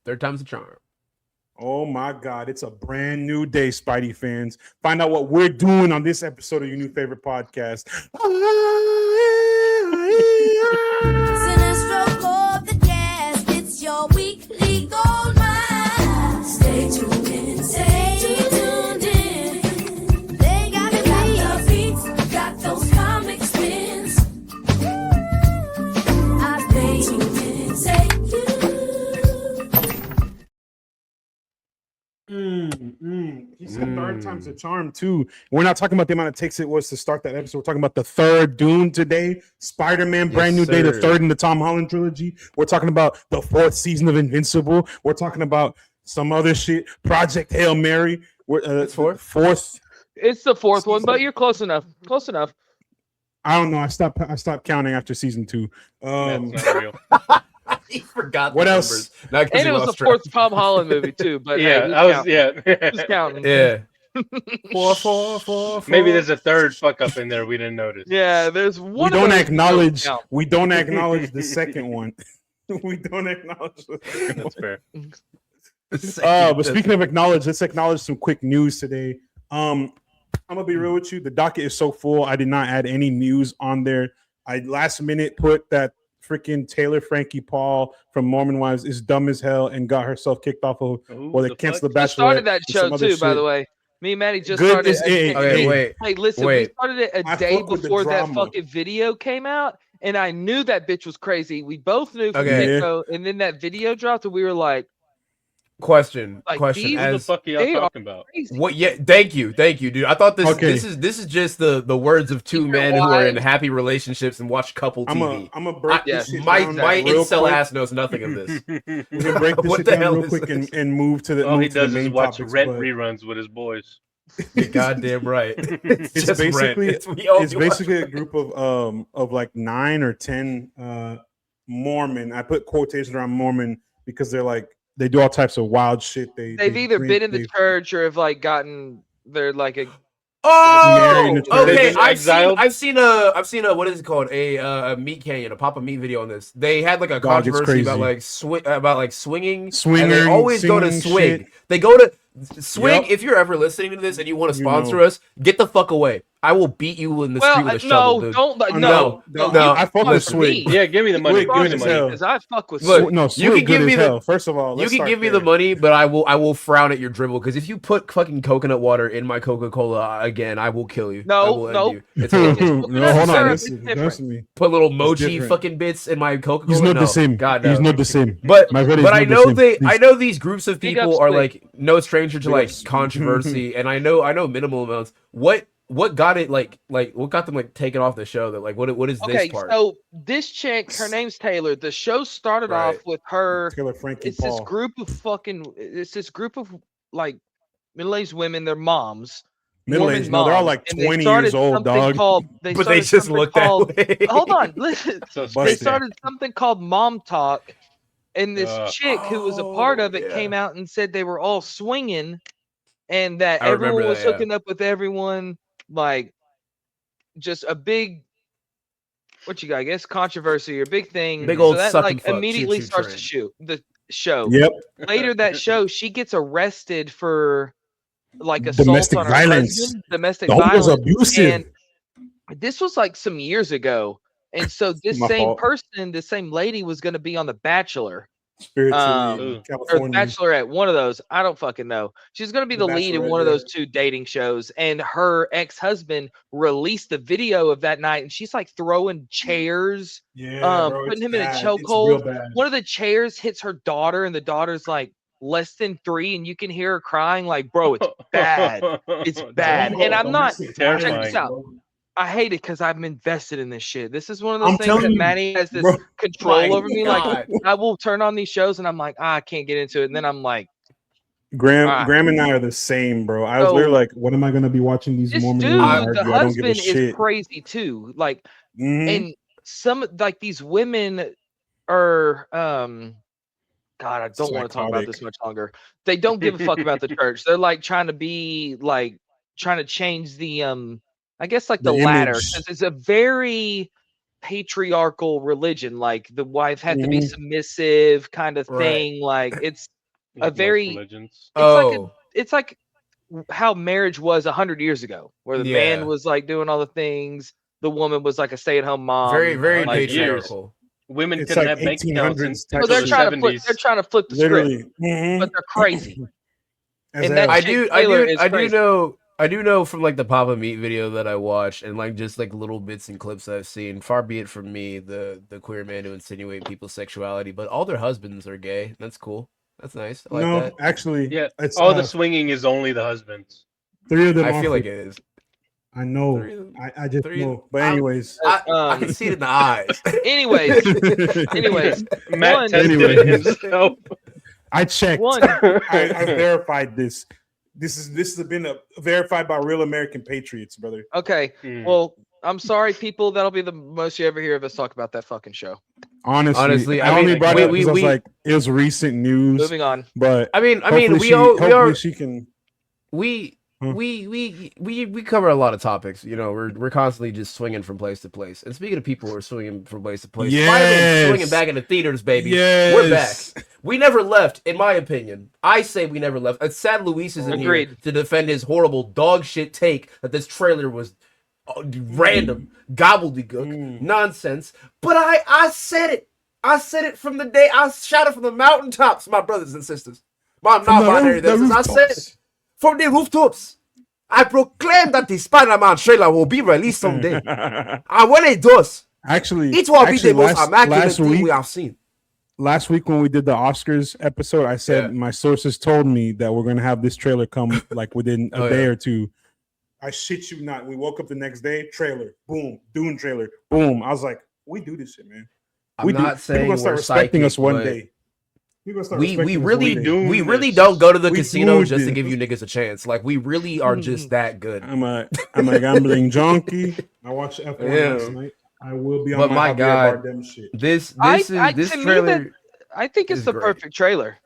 Third time's a charm. Oh my God, it's a brand new day, Spidey fans. Find out what we're doing on this episode of your new favorite podcast. Cinestro for the cast. It's your weekly gold mine. Stay tuned in. Stay tuned in. They got the beats, got those comic spins. I stay tuned in. Stay tuned. He said third time's a charm too. We're not talking about the amount of takes it was to start that episode. We're talking about the third Dune today. Spider-Man, brand new day, the third in the Tom Holland trilogy. We're talking about the fourth season of Invincible. We're talking about some other shit. Project Hail Mary. It's fourth. It's the fourth one, but you're close enough. Close enough. I don't know. I stopped counting after season 2. That's not real. He forgot. What else? And it was the fourth Tom Holland movie too. But who's counting? Yeah. Four. Maybe there's a third fuck up in there we didn't notice. Yeah, there's one. We don't acknowledge the second one. We don't acknowledge the second one. That's fair. But speaking of acknowledge, let's acknowledge some quick news today. I'm gonna be real with you. The docket is so full. I did not add any news on there. I last minute put that freaking Taylor Frankie Paul from Mormon Wives is dumb as hell and got herself kicked off of they canceled The Bachelorette. Started that show too, by the way. Me and Maddie just started. Hey, listen, we started it a day before that fucking video came out, and I knew that bitch was crazy. We both knew from the and then that video dropped, and we were like, Question. What the fuck are y'all talking about? What? Yeah, thank you, dude. I thought this is just the words of two men who are in happy relationships and watch couple TV. I'm gonna break this shit my down incel quick. ass knows nothing of this. We're gonna break this shit down real quick and move to the. All he to the does is main watch topics, Rent but reruns with his boys. You're goddamn right. It's just basically Rent. it's basically a group of like 9 or 10 Mormon. I put quotations around Mormon because they're like. They do all types of wild shit. They've either been in the church or have like gotten. They're like a. Oh, okay. I've seen a what is it called? A Meat Canyon, a Papa Meat video on this. They had like a controversy about like swinging. And they always go to swing. Shit. They go to swing. Yep. If you're ever listening to this and you want to sponsor us, get the fuck away. I will beat you in the street with a shovel, dude. No. I fuck with swing. Yeah, give me the money. Give me the money. Because I fuck with swing. No, you can give me the. First of all, you can give me the money, but I will frown at your dribble because if you put fucking coconut water in my Coca-Cola again, I will kill you. No. It's hold on. Listen to me. Put little mochi fucking bits in my Coca-Cola. He's not the same. God, no. He's not the same. But I know I know these groups of people are like no stranger to like controversy, and I know minimal amounts. What got it what got them like taken off the show? That like what is this part? So this chick, her name's Taylor. The show started off with her. Taylor Frankie Paul. It's this group of like middle-aged women. They're moms. Middle-aged. No, they're all like 20 years old, dog. But they just look that way. Hold on, listen. They started something called Mom Talk, and this chick who was a part of it came out and said they were all swinging, and that everyone was hooking up with everyone. Like just a big I guess controversy or big thing. Big old so that suck like and fuck, immediately starts the show. Yep. Later that show, she gets arrested for like domestic violence. Domestic violence. Was abusive. And this was like some years ago. And so this same lady was gonna be on The Bachelor. Or Bachelorette, one of those. I don't fucking know. She's gonna be the lead in one of those 2 dating shows, and her ex-husband released the video of that night, and she's like throwing chairs, putting him in a chokehold. One of the chairs hits her daughter, and the daughter's like less than 3, and you can hear her crying. Like, bro, it's bad. It's bad. And I'm not. Check this out. I hate it because I'm invested in this shit. This is one of those things that Maddie has this control over me. Like, I will turn on these shows and I'm like, I can't get into it. And then I'm like, Graham and I are the same, bro. I was literally like, what am I going to be watching these Mormon dude, the husband is crazy too. Like, and some like these women are, God, I don't want to talk about this much longer. They don't give a fuck about the church. They're like trying to change the, I guess like the ladder, because it's a very patriarchal religion. Like the wife had to be submissive kind of thing. Like it's a very religions. It's like how marriage was 100 years ago, where the man was like doing all the things, the woman was like a stay-at-home mom. Very, very like, patriarchal. Women couldn't have bank accounts until they're the trying 70s. they're trying to flip the script, but they're crazy. And that I do know from like the Papa Meat video that I watched and like just like little bits and clips I've seen. Far be it from me, the queer man to insinuate people's sexuality, but all their husbands are gay. That's cool. That's nice. I like that. Actually, yeah, all the swinging is only the husbands. 3 of them. I feel like it is. I know. I just know. But anyways, I can see it in the eyes. anyways, Matt tested himself. I checked. I verified this. This has been verified by real American patriots, brother. Okay. Well, I'm sorry, people. That'll be the most you ever hear of us talk about that fucking show. Honestly, I only brought it up because I was like, it was recent news. Moving on. But we cover a lot of topics. You know, we're constantly just swinging from place to place. And speaking of people who are swinging from place to place, Spider-Man's swinging back into theaters, baby. Yes. We're back. We never left, in my opinion. I say we never left. It's sad Luis is in here to defend his horrible dog shit take that this trailer was random, gobbledygook, nonsense. But I said it. I said it from the day. I shouted from the mountaintops, my brothers and sisters. My non-binary sisters. I said it. From the rooftops, I proclaim that the Spider-Man trailer will be released someday. And when it does, it will be the most immaculate thing we have seen. Last week when we did the Oscars episode, I said my sources told me that we're going to have this trailer come like within a day or two. I shit you not. We woke up the next day, trailer, boom, Dune trailer, boom. I was like, we do this shit, man. I'm not saying people gonna start respecting us one day. We really don't go to the casino just to give you niggas a chance. Like we really are just that good. I'm a gambling junkie. I watched F1 last night. I will be on my God. Shit. This trailer. I think it's the perfect trailer.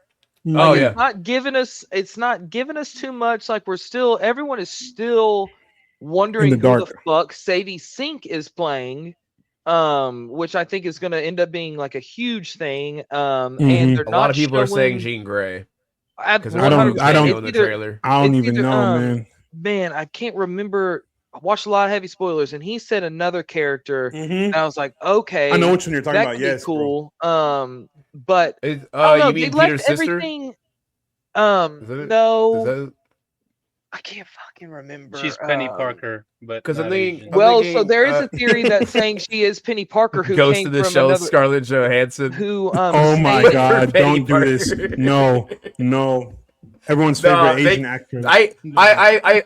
Oh yeah. It's not giving us too much. Like everyone is still wondering who the fuck Sadie Sink is playing. Which I think is going to end up being like a huge thing. And they're a lot of people are saying Jean Grey. Because I don't know the trailer. I don't even know, man. Man, I can't remember. I watched a lot of heavy spoilers, and he said another character, and I was like, okay, I know which one you're talking about. Yes, cool. But you mean Peter's sister? No. I can't fucking remember. She's Penny Parker, but because so there is a theory that's saying she is Penny Parker, who goes came to the from show. Scarlett Johansson, who oh my God, don't do this! No, everyone's favorite Asian actress. I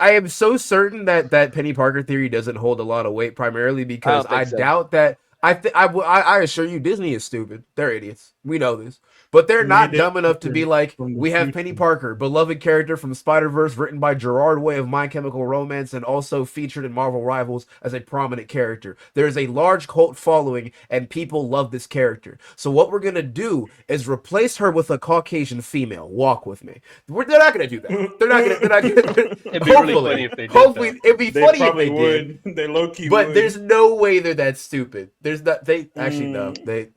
am so certain that Penny Parker theory doesn't hold a lot of weight, primarily because I doubt that. I assure you, Disney is stupid. They're idiots. We know this. But they're not dumb enough to be like, we have Penny Parker, beloved character from Spider-Verse, written by Gerard Way of My Chemical Romance, and also featured in Marvel Rivals as a prominent character. There is a large cult following, and people love this character. So what we're going to do is replace her with a Caucasian female. Walk with me. They're not going to do that. They're not going to. It'd be really funny if they did. Hopefully, it'd be funny if they did. They low-key But there's no way they're that stupid. There's not. They actually no. They.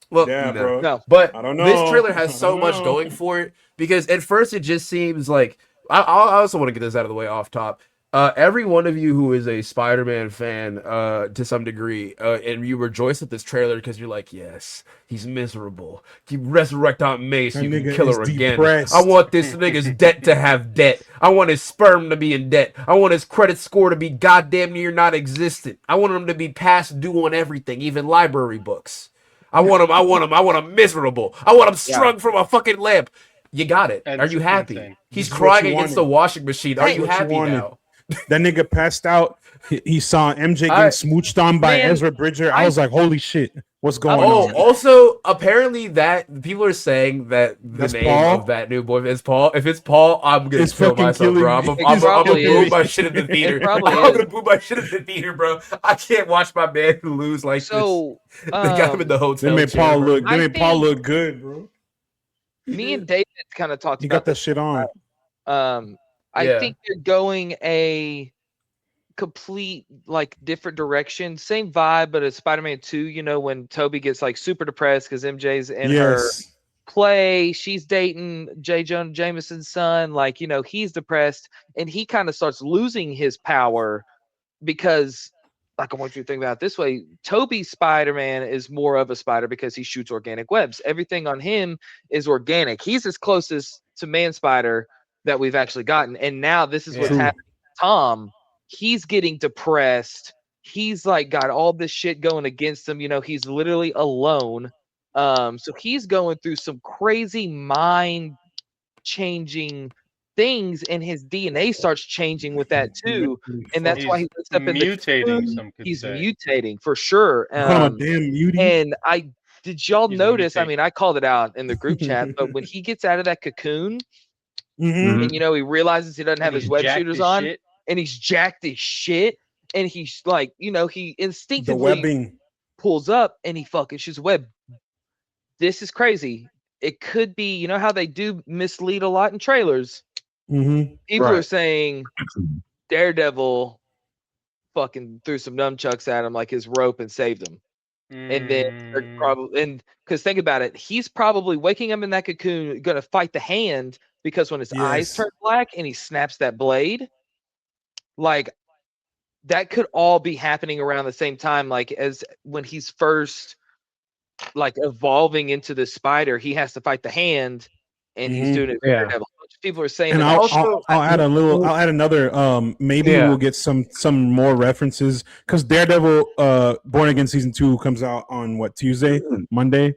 Well, no. But I don't know. This trailer has so much going for it because at first it just seems like I also want to get this out of the way off top. Every one of you who is a Spider-Man fan to some degree, and you rejoice at this trailer because you're like, yes, he's miserable. He resurrect Aunt May so you can kill her again. Depressed. I want this nigga's debt to have debt. I want his sperm to be in debt. I want his credit score to be goddamn near non-existent. I want him to be past due on everything, even library books. I want him miserable. I want him strung from a fucking lamp. You got it. Are you happy? He's crying against the washing machine. Are you happy now? That nigga passed out. He saw MJ getting smooched on by Ezra Bridger. I was like, holy shit. What's going on? Also, apparently that people are saying that the name of that new boy is Paul. If it's Paul, I'm gonna kill myself, bro. I'm gonna boo my shit in the theater. I'm gonna boo my shit in the theater, bro. I can't watch my man lose like this. They got him in the hotel. They made Paul look good, bro. Me and David kind of talked. You got that shit on. I think they're going a complete like different direction, same vibe, but it's Spider-Man 2, you know, when Toby gets like super depressed because MJ's in her play. She's dating J. Jonah Jameson's son. Like, you know, he's depressed, and he kind of starts losing his power because, like, I want you to think about it this way. Toby's Spider-Man is more of a spider because he shoots organic webs. Everything on him is organic. He's as closest to Man Spider that we've actually gotten. And now this is what's happening to Tom. He's getting depressed. He's like got all this shit going against him. You know, he's literally alone. So he's going through some crazy mind changing things, and his DNA starts changing with that too. And that's why he wakes up in mutating. He's mutating for sure. And did y'all notice? I mean, I called it out in the group chat, but when he gets out of that cocoon, and you know, he realizes he doesn't have his web shooters on, and he's jacked as shit, and he's like, you know, he instinctively pulls up and he fucking shoots a web. This is crazy. It could be, you know how they do mislead a lot in trailers. People are saying Daredevil fucking threw some nunchucks at him, like his rope, and saved him. And then probably, because think about it, he's probably waking up in that cocoon, gonna fight the Hand, because when his eyes turn black and he snaps that blade, like that could all be happening around the same time, like as when he's first like evolving into the spider, he has to fight the Hand, and he's doing it. Daredevil. People are saying, and I'll add another. Maybe we'll get some more references, because Daredevil Born Again season 2 comes out on Tuesday, Monday.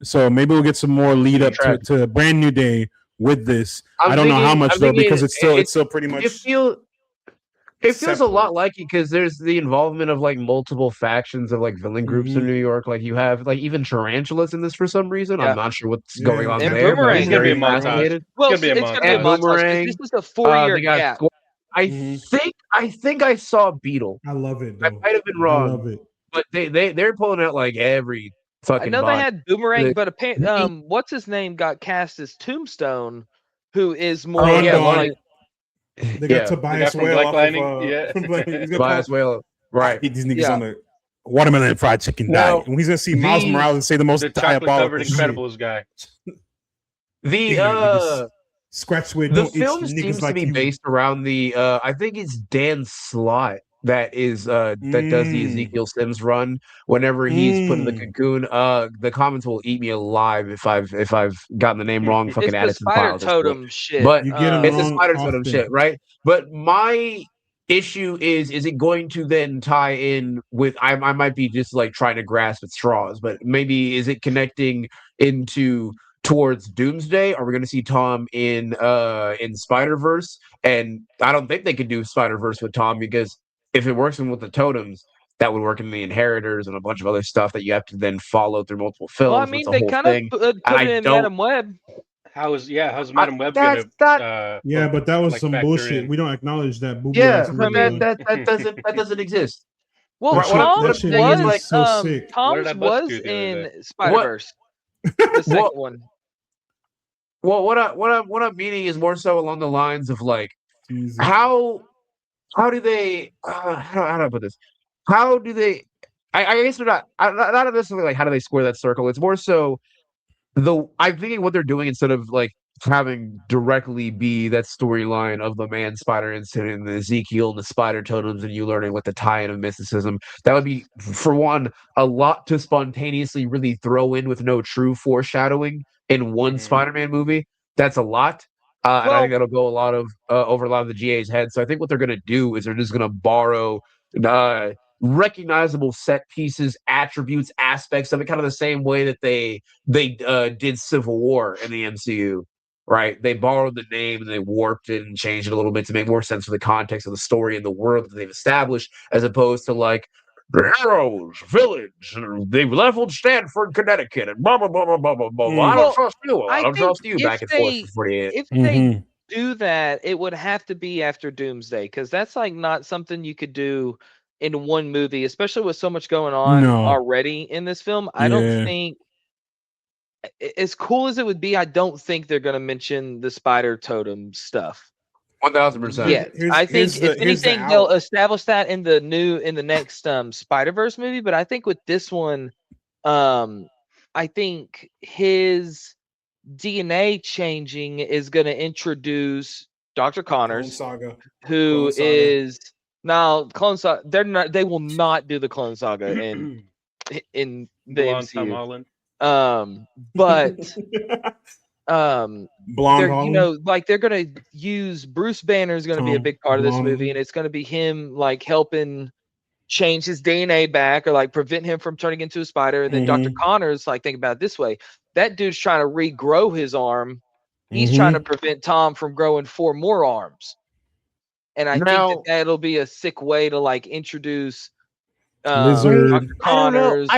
So maybe we'll get some more lead up to a brand new day with this. I don't know how much though, because it's still pretty much. It feels a lot like it, because there's the involvement of like multiple factions of like villain groups in New York. Like you have like even tarantulas in this for some reason. I'm not sure what's going on there. Boomerang. It's gonna be a montage. Well, it's gonna be a montage. This is a 4-year gap. I think I saw Beetle. I love it. I might have been wrong. I love it. But they're pulling out like every fucking. I know they had Boomerang, but what's his name got cast as Tombstone, who is more like. They got Tobias Whale Tobias Whale, right? These niggas on the watermelon and fried chicken diet, and he's gonna see Miles Morales and say the most diabolical Incredibles guy. The scratch with the film seems to be based around the I think it's Dan Slott that does the Ezekiel Sims run. Whenever he's put in the cocoon, the comments will eat me alive if I've gotten the name wrong. Fucking add it to the file. Totem shit. But it's a spider totem shit, right? But my issue is it going to then tie in with? I might be just like trying to grasp at straws, but maybe is it connecting towards Doomsday? Are we going to see Tom in Spider-Verse? And I don't think they could do Spider-Verse with Tom, because if it works in with the totems, that would work in the Inheritors and a bunch of other stuff that you have to then follow through multiple films. Well, I mean, they kind of put it in Madam Web. How's Madam Web gonna? But that was like some bullshit. We don't acknowledge that. That doesn't exist. Well, Tom's was in Spider-Verse. The second one. Well, what I'm meaning is more so along the lines of like how do they how do I put this? How do they? I guess they're not necessarily like how do they square that circle? It's more so I'm thinking what they're doing, instead of like having directly be that storyline of the Man Spider incident and the Ezekiel and the spider totems and you learning what the tie-in of mysticism. That would be, for one, a lot to spontaneously really throw in with no true foreshadowing in one Spider-Man movie. That's a lot. And I think that'll go over a lot of the GA's heads. So I think what they're going to do is they're just going to borrow recognizable set pieces, attributes, aspects of it, kind of the same way that they did Civil War in the MCU, right? They borrowed the name and they warped it and changed it a little bit to make more sense for the context of the story and the world that they've established, as opposed to like the heroes, village, they leveled Stanford, Connecticut, and blah blah blah blah blah blah blah. I don't trust you. I don't trust you. Back and forth for 48. If they do that, it would have to be after Doomsday, because that's like not something you could do in one movie, especially with so much going on already in this film. I don't think, as cool as it would be, I don't think they're going to mention the spider totem stuff. 1000%. Yeah, I think if anything, they'll establish that in the next Spider-Verse movie. But I think with this one, I think his DNA changing is going to introduce Dr. Connors, who Clone Saga. is now Clone Saga. They will not do the Clone Saga in the MCU. But Blonde they're gonna use Bruce Banner is gonna be a big part of this movie, and it's gonna be him like helping change his DNA back or like prevent him from turning into a spider. And then Dr. Connors, like, think about it this way: that dude's trying to regrow his arm. He's trying to prevent Tom from growing 4 more arms. And I think that'll be a sick way to like introduce Lizard. Dr. Connors.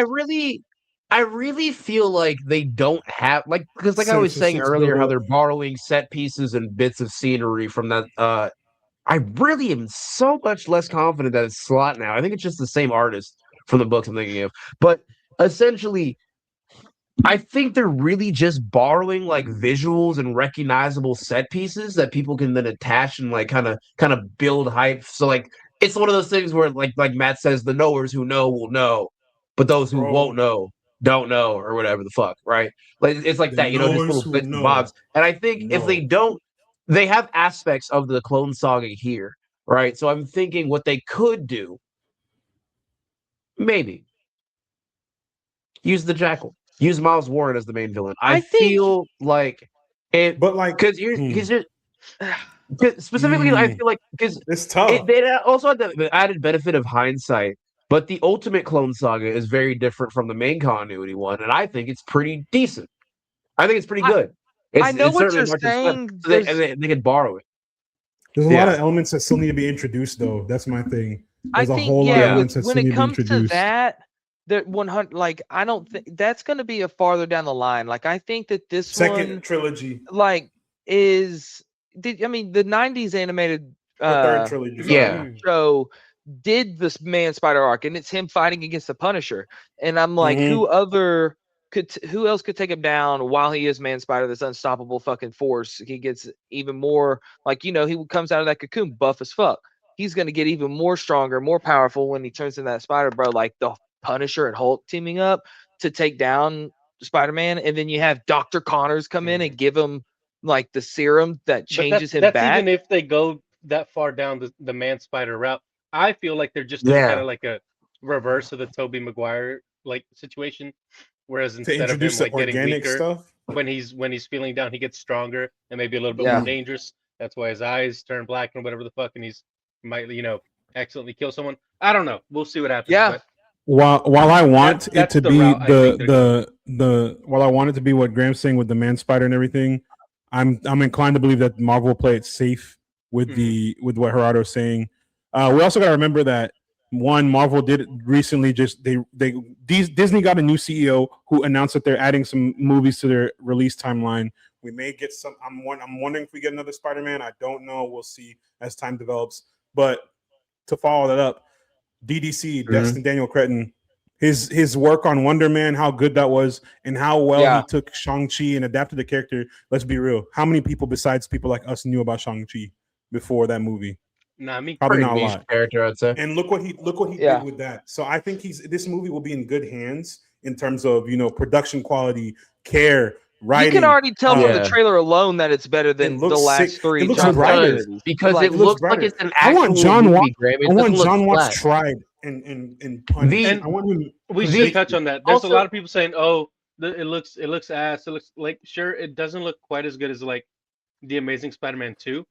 I really feel like they don't have because like I was saying earlier, how they're borrowing set pieces and bits of scenery from that. I really am so much less confident that it's Slott now. I think it's just the same artist from the books I'm thinking of. But essentially, I think they're really just borrowing like visuals and recognizable set pieces that people can then attach and like kind of build hype. So like it's one of those things where like Matt says, the knowers who know will know, but those who won't know don't know, or whatever the fuck, right? Like it's like that, just little bits and bobs. And I think if they don't, they have aspects of the Clone Saga here, right? So I'm thinking what they could do, maybe use the Jackal, use Miles Warren as the main villain. I feel like it, but like because specifically, I feel like because it's tough. They also had the added benefit of hindsight. But the Ultimate Clone Saga is very different from the main continuity one, and I think it's pretty decent. I think it's pretty good. I know what you're saying. They can borrow it. There's a lot of elements that still need to be introduced, though. That's my thing. There's a whole lot of elements that still need to be introduced. When it comes to that 100, like I don't think that's going to be a farther down the line. Like I think that this second trilogy, like, is the 90s animated third trilogy, show. Did this Man Spider arc, and it's him fighting against the Punisher, and I'm like, who else could take him down while he is Man Spider, this unstoppable fucking force? He gets even more like, he comes out of that cocoon buff as fuck. He's gonna get even more stronger, more powerful when he turns into that spider, bro. Like the Punisher and Hulk teaming up to take down Spider-Man, and then you have Dr. Connors come in and give him like the serum that changes him back. Even if they go that far down the Man Spider route, I feel like they're just doing kind of like a reverse of the Tobey Maguire like situation, whereas instead of him like getting weaker when he's feeling down, he gets stronger and maybe a little bit more dangerous. That's why his eyes turn black and whatever the fuck, and he's might accidentally kill someone. I don't know. We'll see what happens. Yeah. But while I want it to be while I want it to be what Graham's saying with the Man Spider and everything, I'm inclined to believe that Marvel will play it safe with with what Gerardo's saying. We also got to remember that Marvel did recently Disney got a new CEO who announced that they're adding some movies to their release timeline. We may get some. I'm wondering if we get another Spider-Man. I don't know. We'll see as time develops. But to follow that up, DDC, Destin Daniel Cretton, his work on Wonder Man, how good that was, and how well he took Shang-Chi and adapted the character. Let's be real. How many people besides people like us knew about Shang-Chi before that movie? Nah, me probably not a lot. Character, I'd say. And look what he did with that. So I think this movie will be in good hands in terms of production quality, care, writing. You can already tell from the trailer alone that it's better than the last three. It looks brighter because it looks like it's an actual I want John movie, I want John Watts tried and punished. I want him. We should touch on that. There's a lot of people saying, "Oh, it looks ass." It looks like it doesn't look quite as good as like the Amazing Spider-Man 2.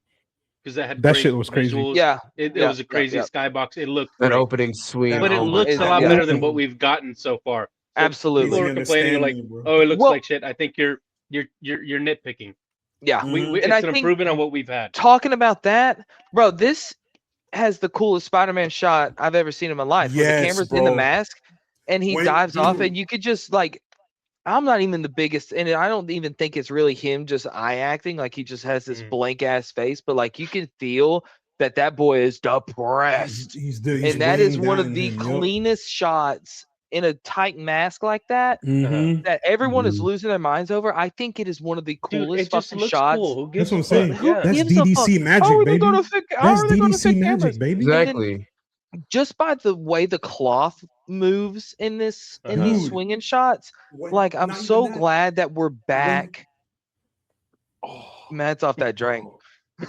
Because that shit was crazy. Visuals. Yeah, it was a crazy skybox. It looked an great. opening swing, but it looks a lot better than what we've gotten so far. So absolutely, people are complaining like, "Oh, it looks like shit." I think you're nitpicking. Yeah, it's an improvement on what we've had. Talking about that, bro, this has the coolest Spider-Man shot I've ever seen in my life. Yes, where the camera's in the mask and he dives off, and you could just like. I'm not even the biggest, and I don't even think it's really him just eye acting. Like he just has this blank ass face, but like you can feel that boy is depressed. He's and that is one of the cleanest shots in a tight mask like that. That everyone is losing their minds over. I think it is one of the coolest fucking shots. Cool. That's what I'm saying. That's DDC magic, baby. That's DDC magic, baby. Exactly. Just by the way the cloth moves in these swinging shots, like I'm so glad that we're back Matt's off that drink.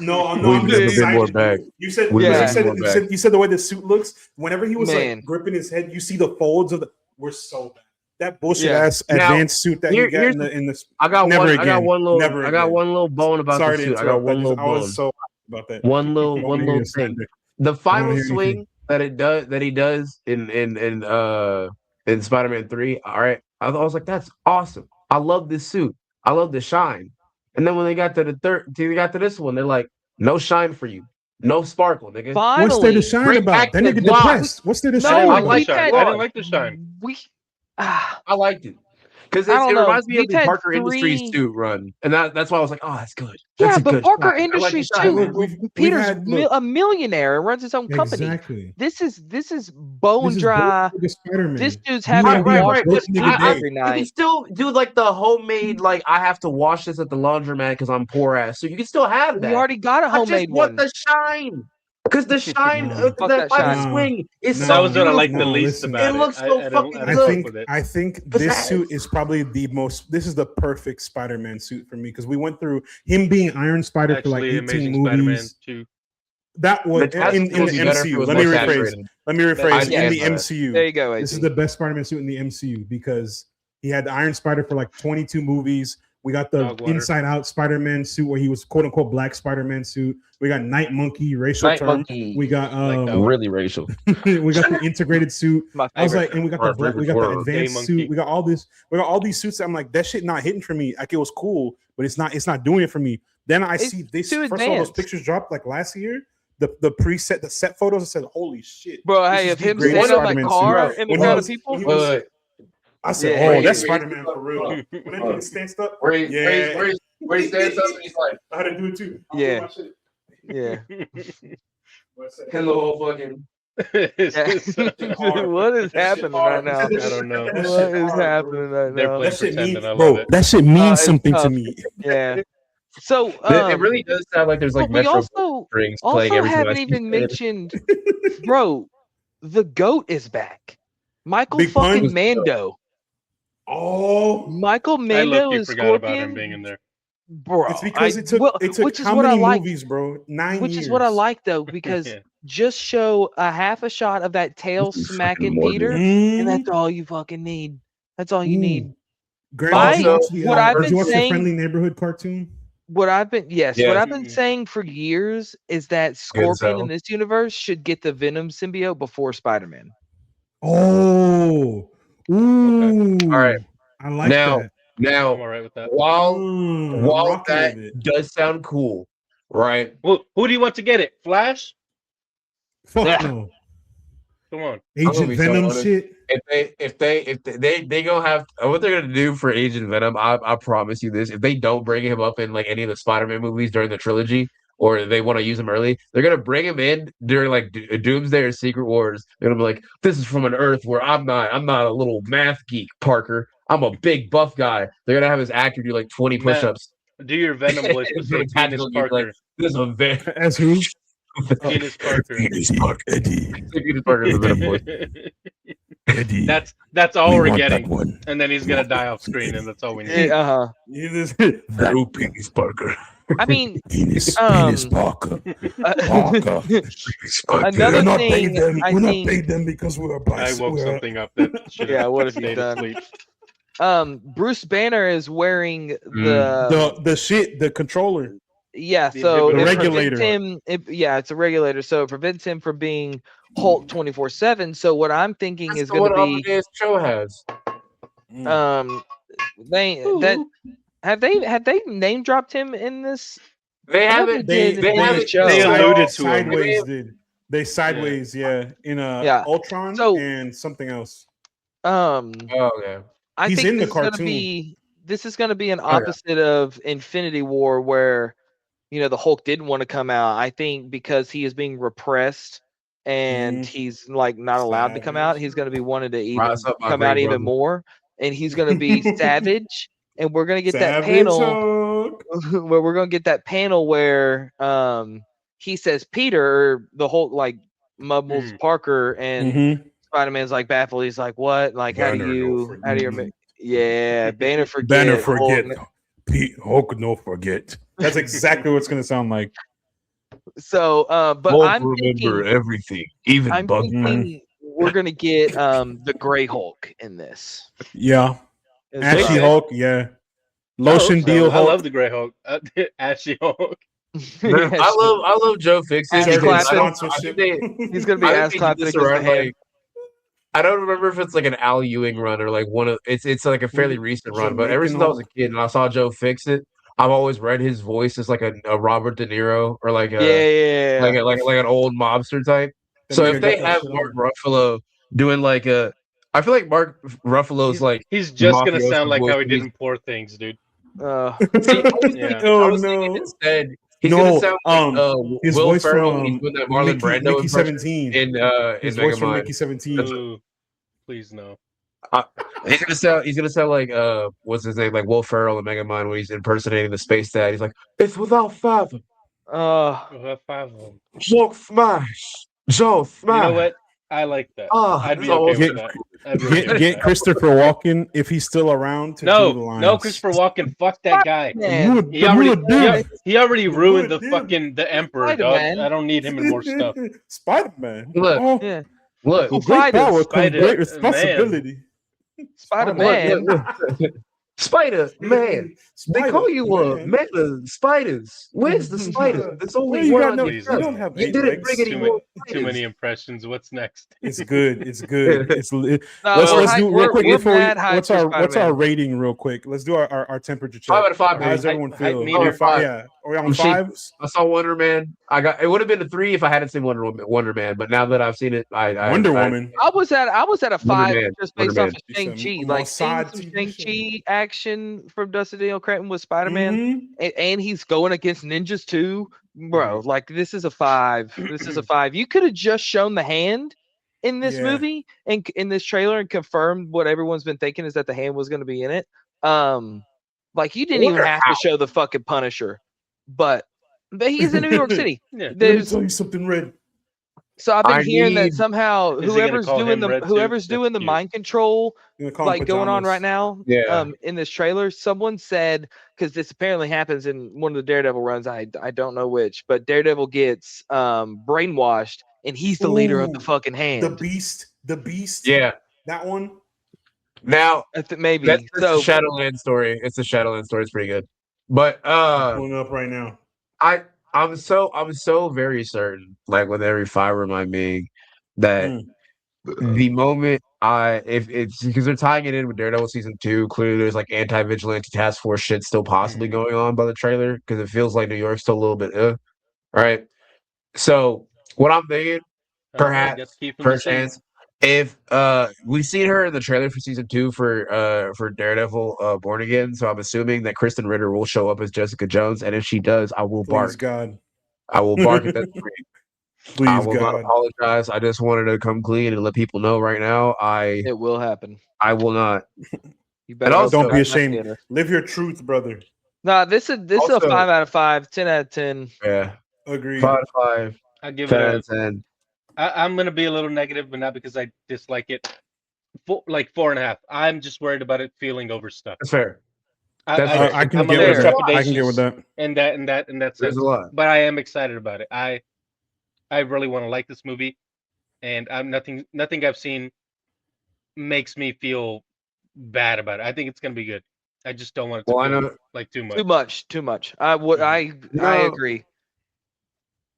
No, I'm just excited. You said the way the suit looks. Whenever he was like gripping his head, you see the folds of the. We're so bad. That bullshit ass advanced suit that you got in the. I got one little bone about the suit. I got one little bone. I was so about that. One little thing. The final swing that he does in Spider-Man 3. All right, I was like, that's awesome. I love this suit. I love the shine. And then when they got to this one, they're like, no shine for you, no sparkle, nigga. Finally, what's there to shine about? That nigga depressed. What's there to shine? I didn't like the shine. I liked it. Because it reminds me of the Parker Industries 2 run. And that's why I was like, oh, that's good. That's but Parker Industries 2, Peter's a millionaire and runs his own company. Exactly. This is bone dry. This dude's having to wash this every night. You can still do like the homemade, like I have to wash this at the laundromat because I'm poor ass. So you can still have that. You already got a homemade one. I just want the shine. Because the shine, that final swing is that was what I like the least about it. It looks so fucking good. I think this suit is probably the most. This is the perfect Spider-Man suit for me because we went through him being Iron Spider for like 18 movies. That was in the MCU. Let me rephrase. In the MCU, there you go. This is the best Spider-Man suit in the MCU because he had the Iron Spider for like 22 movies. We got the Inside Out Spider-Man suit where he was quote unquote Black Spider-Man suit. We got Night Monkey, racial term. Monkey. We got really racial. We got the integrated suit. I was like, and we got the advanced suit. We got all these suits. I'm like, that shit not hitting for me. Like it was cool, but it's not doing it for me. Then I see this first of all, those pictures dropped like last year. The preset, the set photos. I said, holy shit, bro. Hey, if him standing on that car in the crowd of people. I said, that's Spider-Man for real. When that nigga stands up, where he stands up and he's like, I had to do it too. Yeah. Hello, fucking. What is happening right now? I don't know. What is happening right now? That shit means something to me. Yeah. So it really does sound like there's like Metro strings playing every time. Haven't even mentioned, bro. The GOAT is back. Michael Big fucking Pun? Mando. Oh, Michael Mando is forgot about him Scorpion. being in there. Bro, it's because it took how many movies, bro? 9 years. Which is what I like though, because just show a half a shot of that tail smacking Peter, and that's all you fucking need. That's all you need. What I've been saying, Friendly Neighborhood cartoon. What I've been saying for years is that Scorpion in this universe should get the Venom symbiote before Spider-Man. Oh, ooh. Okay. All right. I like that. Now, I'm all right with that. While that does sound cool, right? Well, who do you want to get it? Flash? Fuck no. Come on. Agent Venom shit. If they gonna have what they're gonna do for Agent Venom, I promise you this. If they don't bring him up in like any of the Spider-Man movies during the trilogy, or they want to use him early, they're gonna bring him in during like Doomsday or Secret Wars. They're gonna be like, "This is from an Earth where I'm not a little math geek, Parker. I'm a big buff guy." They're gonna have his actor do like 20 push-ups. Do your Venom voice. Like, this is a as who? Penis Parker. Penis Parker. Eddie. Penis Parker is a Venom voice. Eddie. That's all we're getting. And then he's gonna die off screen, and that's all we need. That Penis Parker. I mean, Penis Parker. Another thing, we're not paying them because we're I woke something up that what have you done? Bruce Banner is wearing the controller. Yeah, so the regulator. It's a regulator, so it prevents him from being Hulk 24/7. So what I'm thinking is going to be show has. Have they name dropped him in this? They haven't. They alluded to him. They sideways, in Ultron and something else. I he's think in the cartoon. This is going to be an opposite of Infinity War, where the Hulk didn't want to come out. I think because he is being repressed and he's like not allowed to come out, he's going to be wanting to even come out even more, and he's going to be savage. And we're gonna get that panel where we're gonna get that panel where he says Peter, the whole like mumbles Parker, and Spider-Man's like baffled. He's like, "What? Like, how do you? Banner forget. Pete Hulk, no forget. That's exactly what it's gonna sound like. So, but Hulk I'm remember everything, even I'm Bug. thinking we're gonna get the Gray Hulk in this. Yeah, Ashy Hulk. Yeah, lotion deal. I love the Gray Hulk. Ashy Hulk. Man, I love Joe Fixit. He's gonna be ass clapping against the hand. I don't remember if it's like an Al Ewing run or like one of it's like a fairly recent run, but ever since I was a kid and I saw Joe Fixit, I've always read his voice as like a Robert De Niro or like like an old mobster type. So if they have Mark Ruffalo doing like I feel like Mark Ruffalo's he's just gonna sound like how he did in Poor Things, dude. See, I was thinking instead he's gonna sound like his Will voice Ferrell from when he's doing that Marlon Brando Mickey 17 in his Mega voice from Mind. Mickey 17. Please no. He's gonna sound like what's his name, like Will Ferrell in Mega Mind when he's impersonating the space dad. He's like, it's without fathom. Without fathom. Joe smash. Joe smash. You know what? I like that. I'd be okay with that. Get Christopher Walken if he's still around to do the lines. No, Christopher Walken. Fuck that guy. He already ruined the Emperor, dog. I don't need him in more stuff. Spider-Man. Look, with great power comes great responsibility. Spider-Man. Spider-Man. They call you man of spiders. Where's the spider? There's only one. You don't have you didn't bring any more. Too many impressions. What's next? It's good. It's good. Let's do real quick before what's our rating real quick. Let's do our temperature check. 5 out of 5. How does everyone feel? Yeah. Are we on 5? I saw Wonder Man. It would have been a 3 if I hadn't seen Wonder Man, but now that I've seen it, Wonder Woman. I was at a 5 just based off of Shang-Chi. Like seeing some Shang-Chi action from Dustin Daniel Cretton with Spider-Man, and he's going against ninjas too, bro. Like this is a 5. This is a 5. You could have just shown the hand in this movie and in this trailer and confirmed what everyone's been thinking is that the hand was going to be in it. Like you didn't even have to show the fucking Punisher, but he's in New York City. Let me tell you something, Red. So I've been hearing that somehow whoever's doing the mind control, like going on right now, in this trailer, someone said, because this apparently happens in one of the Daredevil runs, I don't know which, but Daredevil gets brainwashed and he's the leader of the fucking hand. The Beast. Yeah, that one. Now maybe that's the Shadowland story. It's the Shadowland story. It's pretty good, but pulling up right now. I'm so very certain, like with every fiber in my being, that the moment if it's because they're tying it in with Daredevil season 2, clearly there's like anti-vigilante task force shit still possibly going on by the trailer because it feels like New York's still a little bit right. So what I'm thinking, perhaps first chance, if we've seen her in the trailer for season 2 for Daredevil Born Again, so I'm assuming that Kristen Ritter will show up as Jessica Jones, and if she does, I will bark. Please God, I will bark at that screen. Please I will God. not apologize. I just wanted to come clean and let people know right now. It will happen. I will not. You better also, don't be ashamed. Live your truth, brother. Nah, this is a 5 out of 5, 10 out of 10. Yeah, agreed. 5 out of 5. I give 10 it out of 10. I'm gonna be a little negative, but not because I dislike it. 4.5. I'm just worried about it feeling overstuffed. That's fair. I can get with that. I can get with that. And that's There's a lot. But I am excited about it. I really want to like this movie, and nothing I've seen makes me feel bad about it. I think it's gonna be good. I just don't want it to feel like too much. Too much. I agree.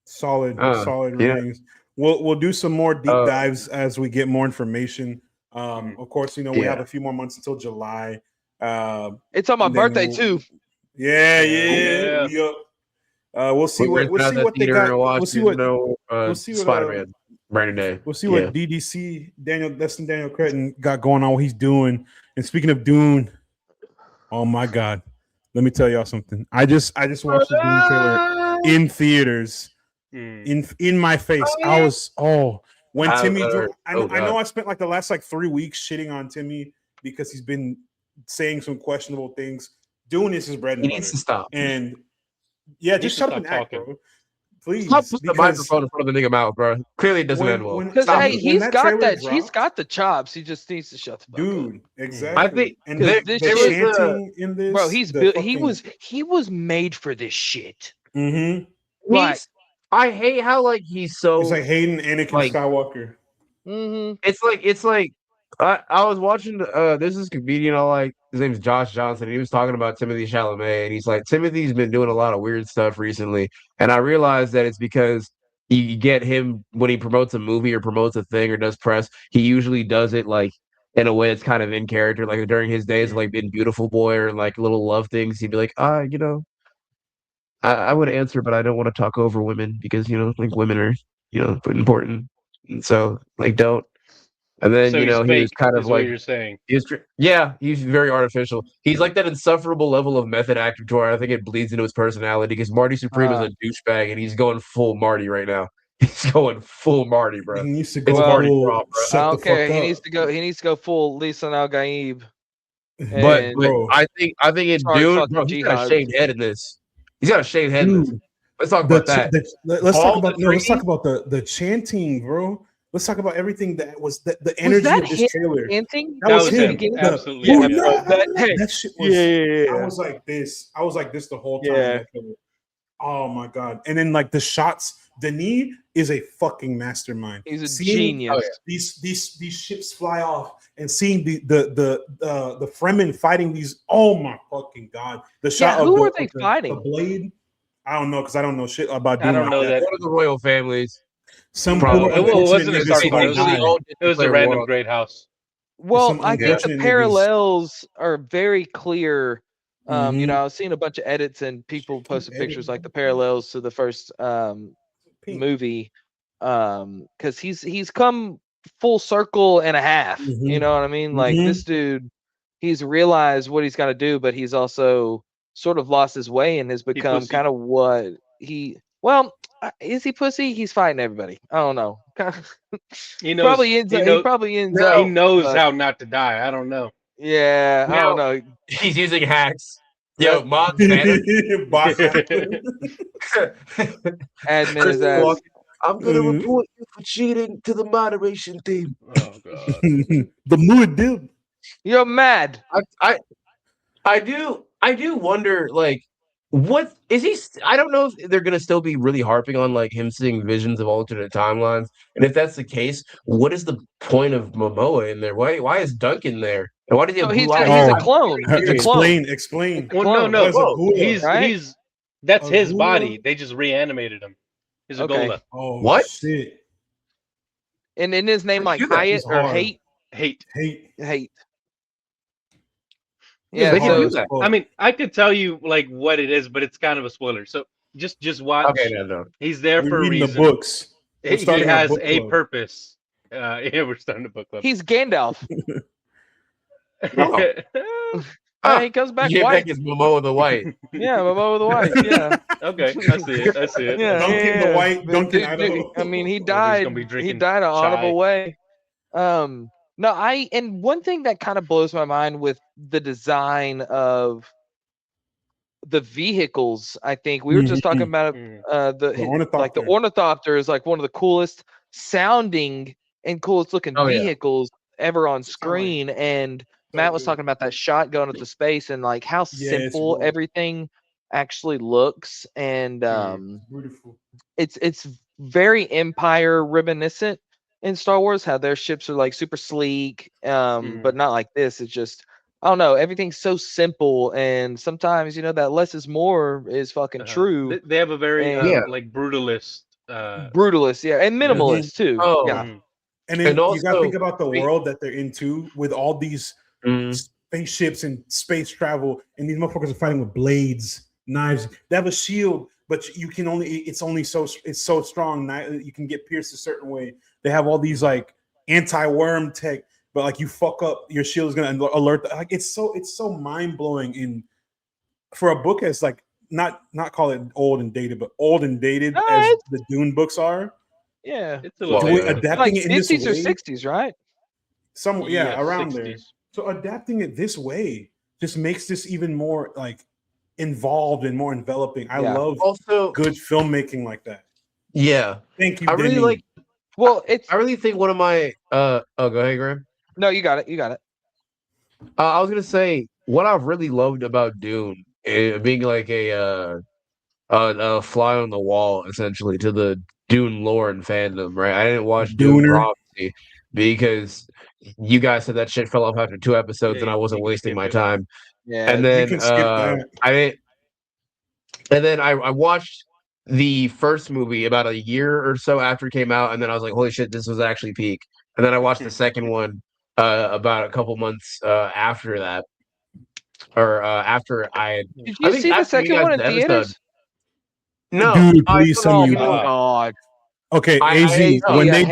Solid ratings. We'll do some more deep dives as we get more information. Of course, we have a few more months until July. It's on my birthday too. Yeah. We'll see what they got. We'll see what Spider-Man Brandon Day. We'll see what DDC Dustin Daniel Cretton got going on. What he's doing. And speaking of Dune, oh my God, let me tell y'all something. I just watched the Dune trailer in theaters. In my face. I was when Timmy I know I spent like the last 3 weeks shitting on Timmy because he's been saying some questionable things. Dune is his bread and butter. He needs to stop. And just shut up and act, bro. Please. Stop putting the microphone in front of the nigga mouth, bro. Clearly it doesn't end well. Because hey, he's got the chops. He just needs to shut the fuck up. Dude, exactly. I think and the chanting in this. Bro, he was made for this shit. Mm-hmm. Like, I hate how like he's so. It's like hating Anakin Skywalker. Mm-hmm. It's like I was watching there's this comedian I like, his name's Josh Johnson, and he was talking about Timothée Chalamet, and he's like, Timothy's been doing a lot of weird stuff recently, and I realized that it's because you get him when he promotes a movie or promotes a thing or does press, he usually does it like in a way that's kind of in character, like during his days of like being Beautiful Boy or like little love things, he'd be like, you know, I would answer, but I don't want to talk over women because, you know, like women are, you know, important. And so like don't. And then, you know, he was kind of like, you're saying. He's very artificial. He's like that insufferable level of method actor to where I think it bleeds into his personality because Marty Supreme is a douchebag and he's going full Marty right now. He's going full Marty, bro. He needs to go Marty raw, bro. He needs to go full Lisa Al Gaib. But I think in Dune, bro, he's got a shaved head in this. He's got a shaved head in this. Let's talk about that. Let's talk about the chanting, bro. Let's talk about everything that was the energy of this trailer. Chanting? That was him. Absolutely. That shit was. Yeah. I was like this. the whole time. Oh my god! And then like the shots. Denis is a fucking mastermind. He's a genius. These ships fly off and seeing the Fremen fighting these. Oh my fucking god! The shot. Who are they fighting? The blade. I don't know because I don't know shit about. I don't know that. One of the royal families. Some it wasn't a Starfire. It was a random great house. Well, I think the parallels are very clear. You know, I've seen a bunch of edits and people posted pictures like the parallels to the first movie. Because he's come full circle and a half. You know what I mean? Like this dude, he's realized what he's got to do, but he's also sort of lost his way and has become kind of what he. Well, is he pussy? He's fighting everybody. I don't know. He knows. He probably ends up. He knows how not to die. I don't know. Yeah, I don't know. He's using hacks. Yo, mod banner. Admin is ass. I'm gonna report you for cheating to the moderation team. Oh god. The mood, dude. You're mad. I do wonder, like, what is he? I don't know if they're gonna still be really harping on like him seeing visions of alternate timelines, and if that's the case, what is the point of Momoa in there? Why is Duncan there? And why does he have blue eyes? He's a clone. He's a clone. Explain. Well, no. He's that's his body. They just reanimated him. He's a Gola. Oh, what? Shit. And in his name, like Hyatt or Hate. Yeah, they can do that. I mean, I could tell you like what it is, but it's kind of a spoiler. So just watch. Okay, no. He's there for a reason. The books. He has a purpose. Yeah, we're starting a book club. He's Gandalf. He comes back white. Back is Momoa the White. Yeah, Momoa the White. Yeah. Okay, I see it. Yeah, Duncan the White. Duncan. I mean, he died. He died an honorable way. No, and one thing that kind of blows my mind with the design of the vehicles, I think we were just talking about the Ornithopter is like one of the coolest sounding and coolest looking vehicles ever on screen. And Matt was talking about that shot going into space and like how simple everything actually looks. And beautiful. It's very Empire reminiscent in Star Wars, how their ships are like super sleek, but not like this. It's just, I don't know, everything's so simple, and sometimes, you know, that less is more is fucking true. They have a very like brutalist, and minimalist too. Oh. Yeah. And then also, you gotta think about the world that they're into with all these spaceships and space travel, and these motherfuckers are fighting with blades, knives. They have a shield, but you can only it's so strong. You can get pierced a certain way. They have all these like anti-worm tech, but like you fuck up, your shield is gonna alert. Like it's so mind blowing. In for a book as like not call it old and dated, but old and dated as the Dune books are. Yeah, it's a little adapting like it in this 50s or way, 60s, right? Around 60s. there. So adapting it this way just makes this even more like involved and more enveloping. I love also good filmmaking like that. Yeah. Thank you, I really Denny. like. Well, I really think one of my. Oh, go ahead, Graham. No, you got it. You got it. I was gonna say what I've really loved about Dune, being like a fly on the wall, essentially, to the Dune lore and fandom. Right? I didn't watch Dune Dooner. Prophecy because you guys said that shit fell off after 2 episodes, Yeah, and I wasn't wasting my time. Yeah, And You then can skip that. I watched the first movie about a year or so after it came out, and then I was like, holy shit, this was actually peak. And then I watched the second one about a couple months after that, or after I Did you see the second one in theaters? No, Dude, please tell Oh me you my did. god! Okay, AZ, when they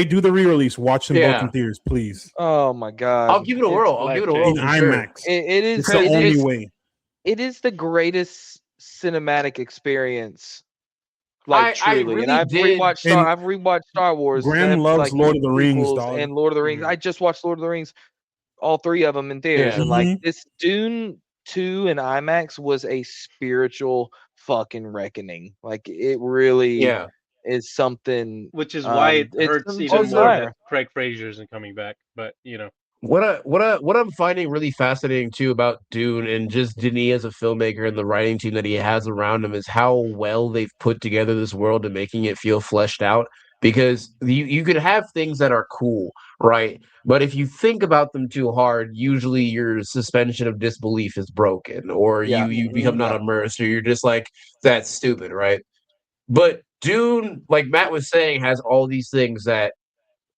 do the re-release, watch them both in theaters, please. Oh my god! I'll give it a whirl. I'll give it a whirl in IMAX. It is the only way. It is the greatest cinematic experience. Like truly, and I've rewatched Star Wars. Graham loves Lord of the Rings, dog. And Lord of the Rings. I just watched Lord of the Rings, all 3 of them in theaters, and like this Dune 2 in IMAX was a spiritual fucking reckoning. Like it really is something. Which is why it hurts even more that Craig Fraser isn't coming back. But what I'm finding really fascinating too about Dune and just Denis as a filmmaker and the writing team that he has around him is how well they've put together this world and making it feel fleshed out. Because you could have things that are cool, right? But if you think about them too hard, usually your suspension of disbelief is broken, or you become not immersed, or you're just like, that's stupid, right? But Dune, like Matt was saying, has all these things that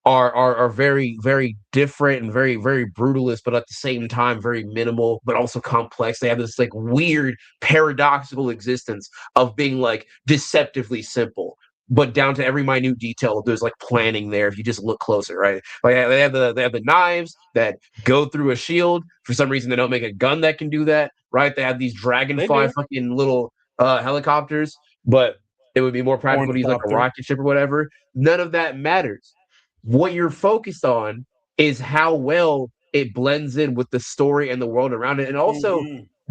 are very, very different and very, very brutalist, but at the same time very minimal, but also complex. They have this like weird paradoxical existence of being like deceptively simple, but down to every minute detail. There's like planning there if you just look closer, right? Like they have the knives that go through a shield. For some reason, they don't make a gun that can do that, right? They have these dragonfly fucking little helicopters, but it would be more practical to use like a rocket ship or whatever. None of that matters. What you're focused on is how well it blends in with the story and the world around it. And also,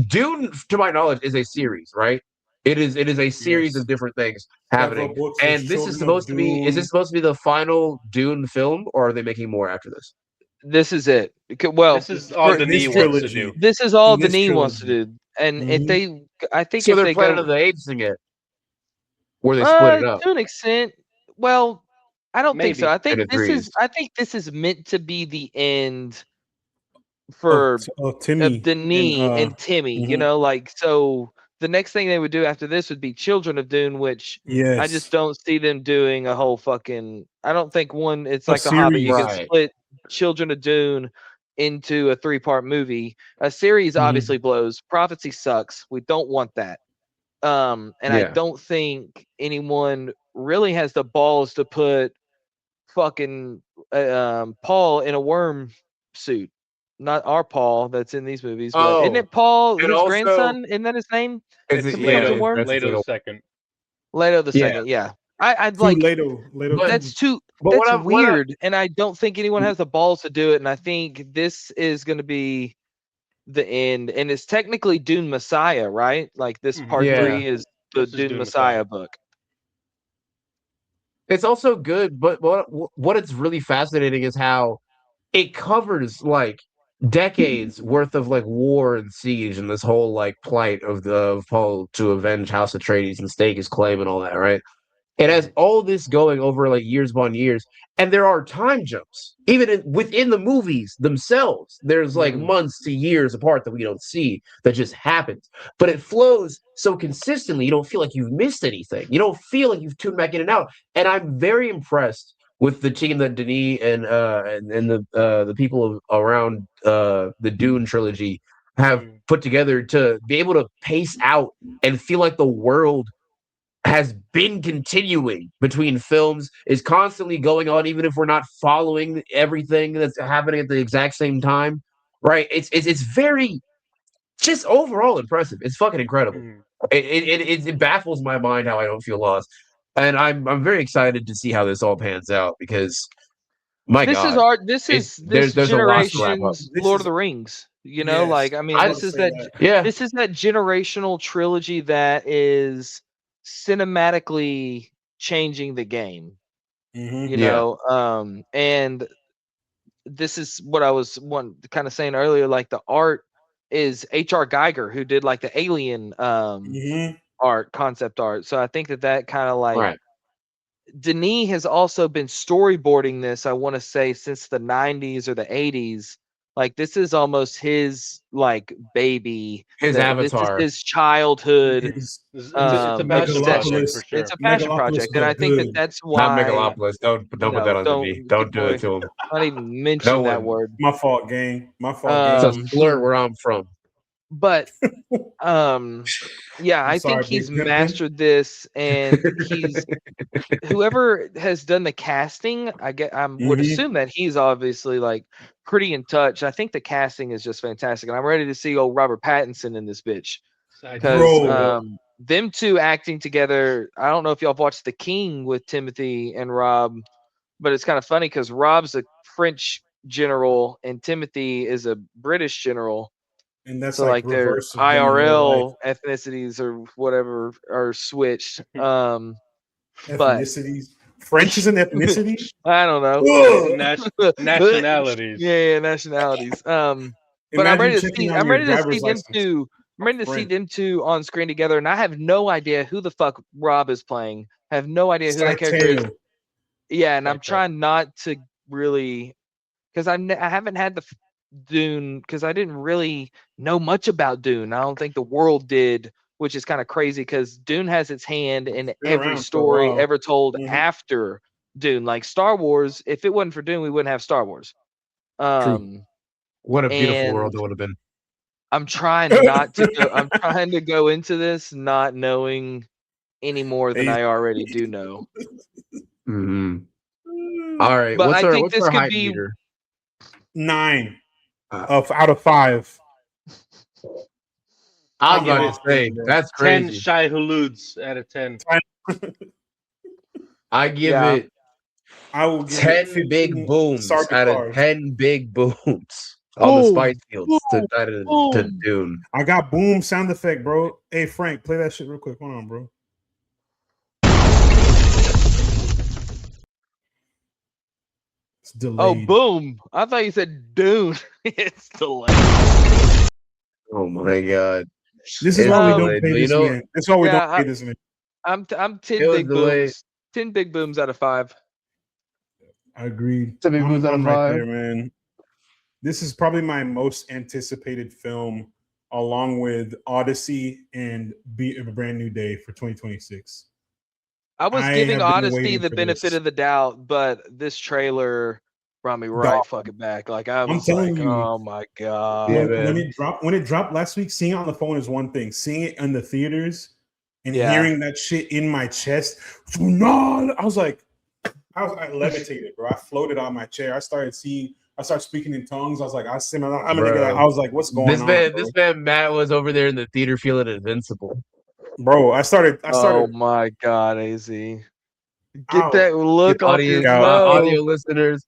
Dune, to my knowledge, is a series, right? It is a series of different things happening. And this is supposed to be, is this supposed to be the final Dune film, or are they making more after this? This is it. Well, this is all Denis wants to do. This is all Denis wants to do. And if they, I think so if they're they planning on the aging it, where they split it up. To an extent, well, I don't think so. I think this is meant to be the end for Timmy Denis and Timmy. You know, like so. The next thing they would do after this would be Children of Dune, which I just don't see them doing a whole fucking. I don't think it's like The Hobbit. You can split Children of Dune into a 3-part movie. A series obviously blows. Prophecy sucks. We don't want that. And I don't think anyone really has the balls to put fucking Paul in a worm suit. Not our Paul that's in these movies, but isn't it Paul, his grandson? Isn't that his name? It's Leto the second. Leto the second, yeah. I'd like Leto. That's too. That's weird, and I don't think anyone has the balls to do it. And I think this is going to be the end, and it's technically Dune Messiah, right? Like this part 3 is the Dune Messiah book. It's also good, but what it's really fascinating is how it covers like decades worth of like war and siege and this whole like plight of Paul to avenge House Atreides and stake his claim and all that, right? It has all this going over like years upon years, and there are time jumps even within the movies themselves. There's like months to years apart that we don't see that just happens, but it flows so consistently. You don't feel like you've missed anything. You don't feel like you've tuned back in and out. And I'm very impressed with the team that Denis and the people around the Dune trilogy have put together to be able to pace out and feel like the world has been continuing between films, is constantly going on, even if we're not following everything that's happening at the exact same time, right? It's very just overall impressive. It's fucking incredible. It baffles my mind how I don't feel lost, and I'm very excited to see how this all pans out because this is this generation's Lord of the Rings. You know, like I mean, this is that generational trilogy that is cinematically changing the game. You know, and this is what I was kind of saying earlier. Like the art is H.R. Geiger, who did like the Alien art, concept art. So I think that kind of like Denis has also been storyboarding this, I want to say, since the 90s or the 80s. Like this is almost his like baby, his avatar, this is his childhood. It's a passion project for sure. It's a passion project, and I think that's why. Not Megalopolis. Don't put that on me. Don't do it to him. Not even mention that word. My fault, gang. My fault. It's a slur where I'm from. But yeah, I think he's mastered this, and he's whoever has done the casting. I would assume that he's obviously like pretty in touch. I think the casting is just fantastic, and I'm ready to see old Robert Pattinson in this bitch, because them two acting together. I don't know if y'all have watched The King with Timothy and Rob, but it's kind of funny because Rob's a French general and Timothy is a British general. And that's so like their IRL ethnicities or whatever are switched. Ethnicities. French is an ethnicity? I don't know. Nationalities. Yeah, nationalities. But I'm ready to see them two. I'm ready to see them two on screen together, and I have no idea who the fuck Rob is playing. I have no idea who that character is. Yeah, and I'm trying not to really, because I haven't had the Dune, because I didn't really know much about Dune. I don't think the world did, which is kind of crazy because Dune has its hand in every story ever told after Dune. Like Star Wars, if it wasn't for Dune, we wouldn't have Star Wars. What a beautiful world it would have been. I'm trying not to go, I'm trying to go into this not knowing any more than I already do know. All right, but I think this could be meter? 9 out of 5. I was about to say that's crazy. 10 shy huluds out of 10. I give it. I will give 10 big booms out of 10 big booms on the spice fields to Dune. I got boom sound effect, bro. Hey Frank, play that shit real quick. Hold on, bro. It's delayed. Oh, boom! I thought you said Dune. It's delayed. Oh my god! This is why we don't pay this man. That's why we don't pay this man. I'm 10 big booms. 10 big booms out of 5. I agree. 10 big booms out of 5, right there, man. This is probably my most anticipated film, along with Odyssey and Be a Brand New Day for 2026. I was giving Odyssey the benefit of the doubt, but this trailer brought me right fucking back. Like I'm telling you, oh my god! When it dropped last week, seeing it on the phone is one thing. Seeing it in the theaters and hearing that shit in my chest, I was like, I levitated, bro. I floated on my chair. I started speaking in tongues. I was like, I was like, what's going on? This man Matt was over there in the theater feeling invincible. Bro, I started. Oh my god, AZ! Get that look on your audio listeners.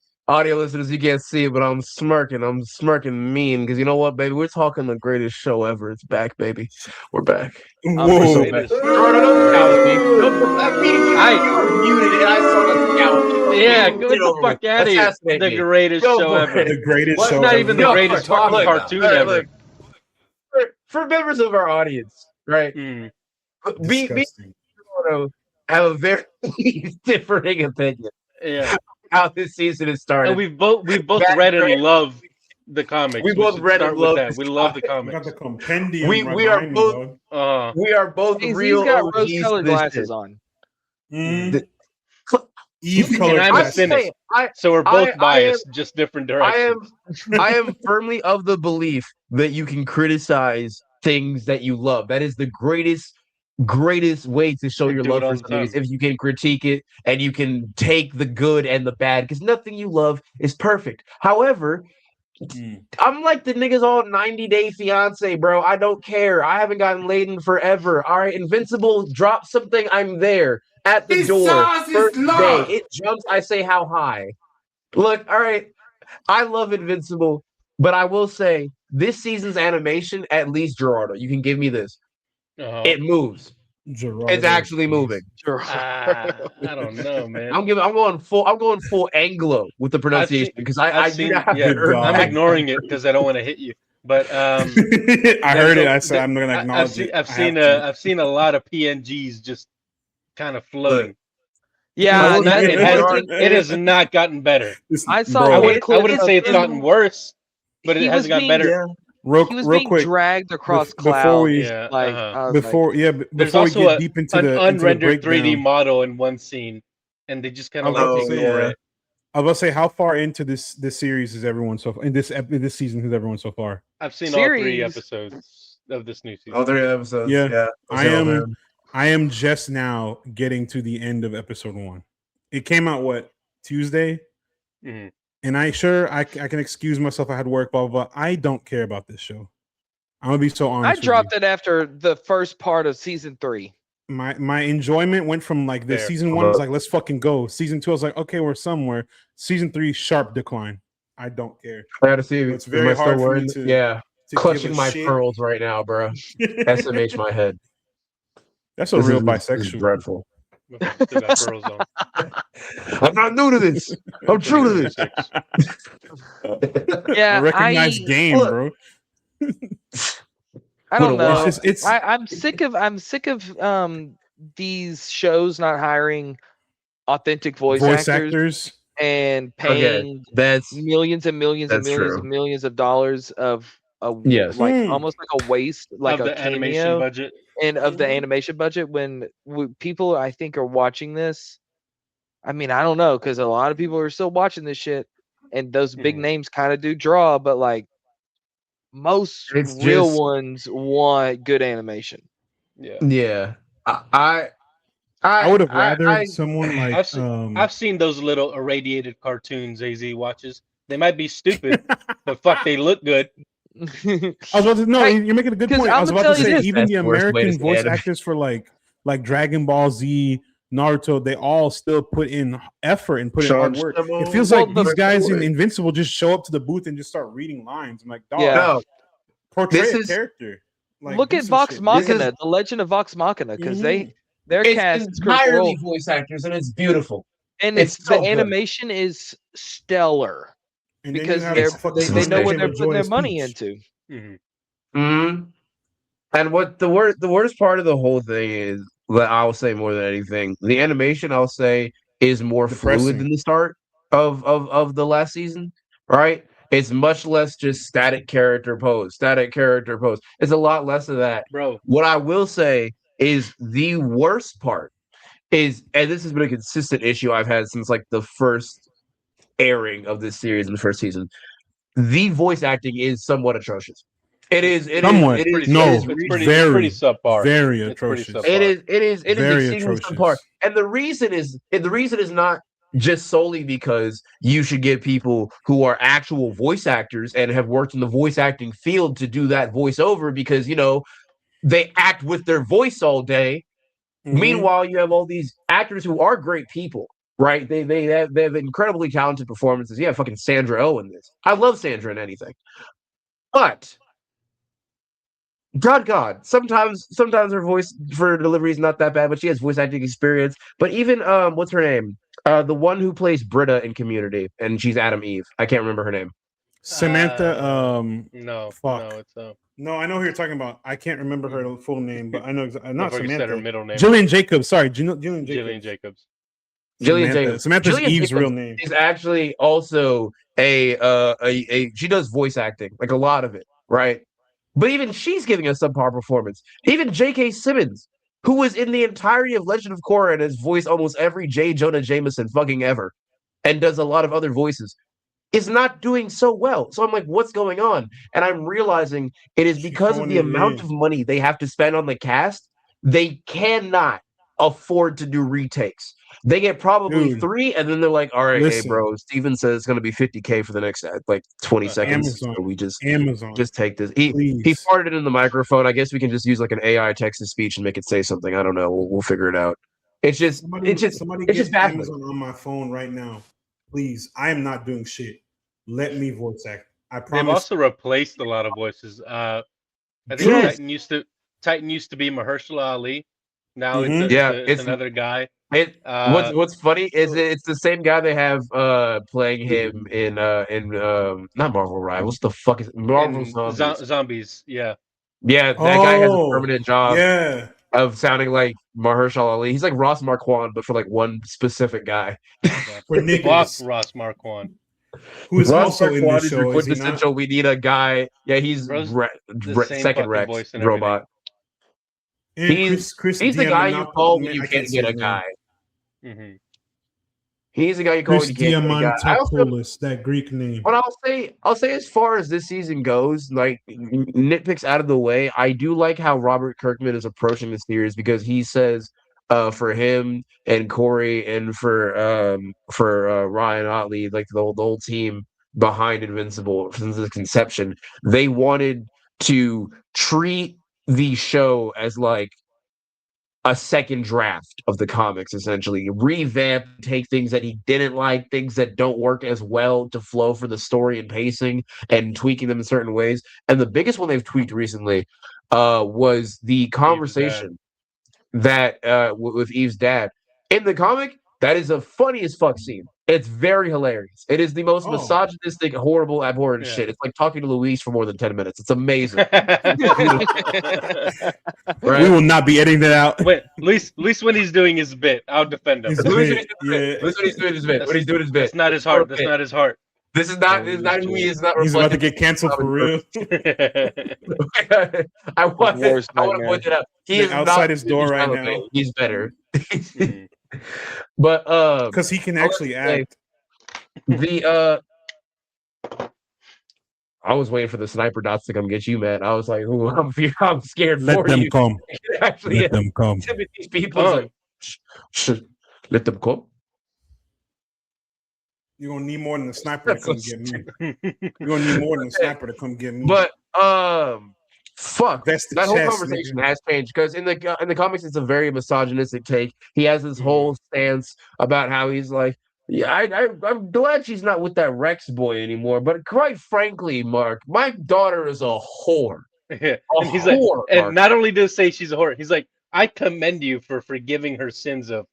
You can't see it, but I'm smirking. I'm smirking mean because you know what, baby? We're talking the greatest show ever. It's back, baby. We're back. Whoa. I muted it. I saw the scout. Yeah, get the fuck out of here. The greatest show ever. The greatest show not ever. even the greatest cartoon ever. For members of our audience, right? We have a very differing opinion. Yeah. How this season is started. And we both read and love the comics. We both read and love that. We love the comics. Got the compendium. We are both real. He's got rose-colored glasses on. Eve colored glasses. So we're both biased, just different directions. I am firmly of the belief that you can criticize things that you love. That is the greatest way to show your love for something is if you can critique it and you can take the good and the bad, because nothing you love is perfect. However, I'm like the niggas all 90 Day Fiance, bro. I don't care. I haven't gotten laid in forever. All right, Invincible, drop something. I'm there at the door. First day, it jumps. I say how high. Look, all right. I love Invincible, but I will say this season's animation, at least Gerardo, you can give me this. It moves. Gerardo. It's actually moving. I don't know, man. I'm going full Anglo with the pronunciation because I do not have I'm ignoring it because I don't want to hit you. But I heard it. I said I'm going to acknowledge it. I've seen a lot of PNGs just kind of floating. Yeah, it has not gotten better. I saw. I wouldn't say it's gotten worse, but it hasn't gotten better. He was being dragged across clouds. Before we get deep into the unrendered 3D model in one scene, and they just kind of ignore it. I was going to say, how far into this series is everyone so far? In this season, is everyone so far? I've seen all 3 episodes of this new season. All 3 episodes. Yeah. I am just now getting to the end of episode 1. It came out Tuesday, and I can excuse myself. I had work, blah blah blah. I don't care about this show. I'm gonna be so honest. I dropped it after the first part of season 3. My enjoyment went from season 1 was like, let's fucking go. Season 2 I was like, okay, we're somewhere. Season 3, sharp decline. I don't care. I gotta see. It's very hard for me to clutching my pearls right now, bro. SMH my head. That's a real bisexual. This is dreadful. I'm not new to this. I'm true to this. Yeah, I recognize game, bro. I don't know. I'm sick of these shows not hiring authentic voice actors and paying millions and millions and millions of dollars of almost like a waste, like of a the animation budget. And of the animation budget, when people I think are watching this, I mean, I don't know, because a lot of people are still watching this shit, and those big names kind of do draw, but like most real ones want good animation. Yeah. I would have rather someone like I've seen those little irradiated cartoons AZ watches. They might be stupid, but fuck, they look good. You're making a good point. I was about to say, even the American voice actors for like Dragon Ball Z, Naruto, they all still put in effort and put in hard work. It feels like these guys in Invincible just show up to the booth and just start reading lines. I'm like, dog, portray a character. Like, look at Vox Machina, the Legend of Vox Machina, because their cast is entirely voice actors, and it's beautiful. And the animation is stellar. Because they know what they're putting their money into. And what the worst part of the whole thing is, that I'll say more than anything, the animation I'll say is more fluid than the start of the last season, right? It's much less just static character pose. It's a lot less of that. Bro. What I will say is the worst part is, and this has been a consistent issue I've had since like the first airing of this series in the first season, the voice acting is somewhat atrocious. It is pretty subpar. Very atrocious. It is exceedingly subpar. And the reason is not just solely because you should get people who are actual voice actors and have worked in the voice acting field to do that voiceover, because they act with their voice all day. Meanwhile, you have all these actors who are great people. Right, they have incredibly talented performances. Yeah, fucking Sandra Oh in this. I love Sandra in anything, but God, sometimes her voice for delivery is not that bad, but she has voice acting experience. But even what's her name? The one who plays Britta in Community, and she's Adam Eve. I can't remember her name. Samantha. No, I know who you're talking about. I can't remember her full name, but I know not Samantha. Said her middle name. Jillian Jacobs. Sorry, Jillian Jacobs. Samantha's Eve's real name. Is actually also a she does voice acting, like a lot of it, right? But even she's giving a subpar performance. Even J.K. Simmons, who was in the entirety of Legend of Korra and has voiced almost every J. Jonah Jameson fucking ever, and does a lot of other voices, is not doing so well. So I'm like, what's going on? And I'm realizing it is because of the amount of money they have to spend on the cast. They cannot afford to do retakes. They get probably 3, and then they're like, all right, hey, bro, Steven says it's going to be $50K for the next, 20 seconds. So we just take this. He farted in the microphone. I guess we can just use like an AI text-to-speech and make it say something. I don't know. We'll figure it out. It's just baffling. Amazon on my phone right now. Please, I am not doing shit. Let me voice act. I promise. They've also replaced a lot of voices. I think Titan used to be Mahershala Ali. Now it's another guy. What's funny is it's the same guy they have playing him in not Marvel Rivals. What the fuck is Marvel Zombies? Yeah. Yeah, that guy has a permanent job of sounding like Mahershala Ali. He's like Ross Marquand, but for like one specific guy. For niggas. Ross Marquand. Who is Ross also Marquand in the show, is essential. We need a guy. Yeah, he's second Rex robot. He's the guy you call when you can't get a guy. Mm-hmm. He's the guy you call when you can't get a guy. That Greek name. But I'll say as far as this season goes, like nitpicks out of the way, I do like how Robert Kirkman is approaching the series because he says for him and Corey and for Ryan Otley, like the whole team behind Invincible since its conception, they wanted to treat the show as like a second draft of the comics, essentially revamp, take things that he didn't like, things that don't work as well to flow for the story and pacing, and tweaking them in certain ways. And the biggest one they've tweaked recently was the conversation that with Eve's dad in the comic. That is the funniest fuck scene. It's very hilarious. It is the most misogynistic, horrible, abhorrent shit. It's like talking to Luis for more than 10 minutes. It's amazing. Right? We will not be editing that out. Wait, Luis when he's doing his bit, I'll defend him. When he's doing his bit. It's not his heart. That's not his heart. This is not who he is. He's about to get canceled for real. I want to point it out. He is outside his door right now. He's better. But because he can actually act. I was waiting for the sniper dots to come get you, man. I was like, "Ooh, I'm scared Let for them you." Come. Actually, let them come. These people like, let them come. You're gonna need more than a sniper to come get me. You're gonna need more than a sniper to come get me. But fuck, that whole conversation has changed because in the comics it's a very misogynistic take. He has this whole stance about how he's like, yeah, I'm glad she's not with that Rex boy anymore. But quite frankly, Mark, my daughter is a whore. Yeah. And he's like, and not only does say she's a whore, he's like, I commend you for forgiving her sins of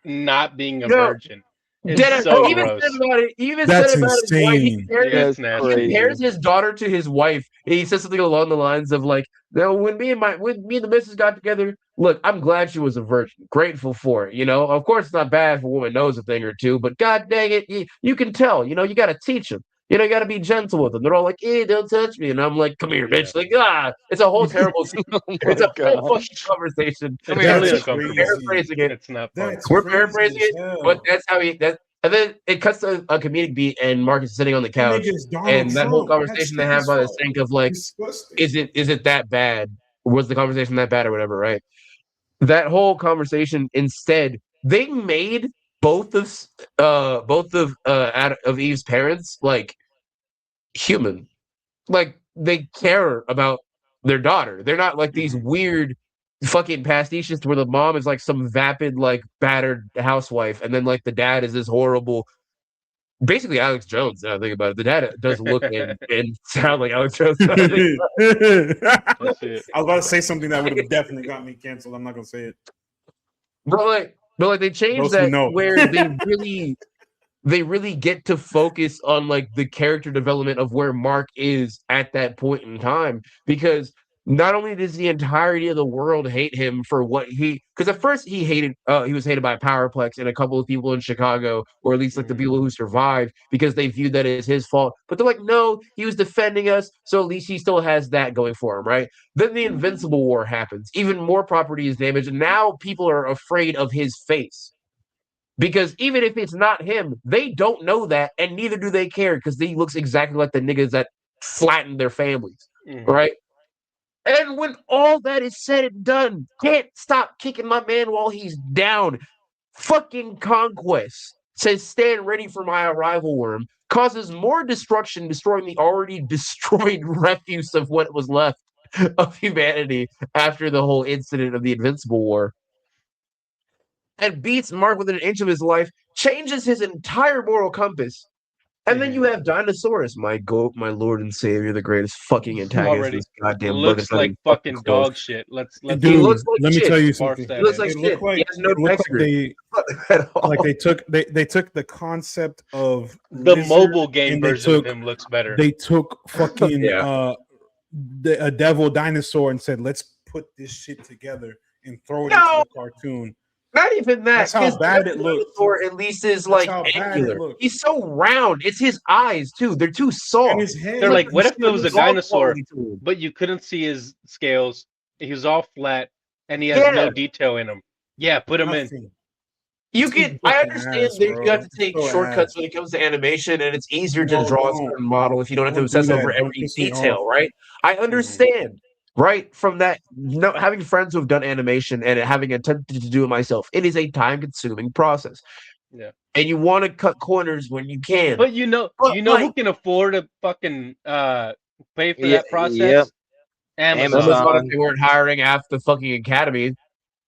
not being a virgin. Even said about it. Even That's said about insane. His wife. He compares his daughter to his wife. And he says something along the lines of like, "No, when me and the missus got together, look, I'm glad she was a virgin. Grateful for it. You know, of course, it's not bad if a woman knows a thing or two, but god dang it, you can tell. You know, you got to teach them. You know, you got to be gentle with them. They're all like, don't touch me," and I'm like, "Come here, bitch!" Like, it's a whole terrible. It's a whole fucking conversation. I mean, we're paraphrasing it. It's not. We're paraphrasing it, but that's how he. And then it cuts to a comedic beat, and Marcus is sitting on the couch, and that whole conversation they have by the sink of like, is it that bad? Was the conversation that bad or whatever? Right? That whole conversation. Instead, they made both of Eve's parents like human, like they care about their daughter. They're not like these weird fucking pastiches where the mom is like some vapid, like battered housewife, and then like the dad is this horrible, basically Alex Jones. Now I think about it, the dad does look and sound like Alex Jones. I was about to say something that would have definitely got me canceled. I'm not gonna say it. But like they changed that where they really get to focus on like the character development of where Mark is at that point in time, because not only does the entirety of the world hate him for what because at first he was hated by Powerplex and a couple of people in Chicago, or at least like the people who survived, because they viewed that as his fault. But they're like, no, he was defending us, so at least he still has that going for him, right? Then the Invincible War happens. Even more property is damaged, and now people are afraid of his face. Because even if it's not him, they don't know that, and neither do they care, because he looks exactly like the niggas that flattened their families, right? And when all that is said and done, can't stop kicking my man while he's down. Fucking Conquest says, "Stand ready for my arrival, worm." Causes more destruction, destroying the already destroyed refuse of what was left of humanity after the whole incident of the Invincible War. And beats Mark within an inch of his life, changes his entire moral compass, And then you have Dinosaurus, my Lord and Savior, the greatest fucking antagonist in this goddamn book. Looks like fucking dog shit. Dude, he looks like let me tell you something. He looks like shit. He has no texture at all. Like they took the concept of the mobile game version of him looks better. They took fucking a devil dinosaur and said, let's put this shit together and throw it into a cartoon. Not even that. That's how bad it looks. Or at least is like angular. He's so round. It's his eyes too. They're too soft. And his head. They're like, what if it was a dinosaur, but you couldn't see his scales? He was all flat, and he has no detail in him. Yeah, put him in. You can. I understand that you have to take shortcuts when it comes to animation, and it's easier to draw a certain model if you don't have to obsess over every detail, right? I understand. Right from that, having friends who have done animation and having attempted to do it myself, it is a time-consuming process. Yeah, and you want to cut corners when you can. But you know who can afford to fucking pay for that process? Yep. Amazon. They weren't hiring half the fucking academy.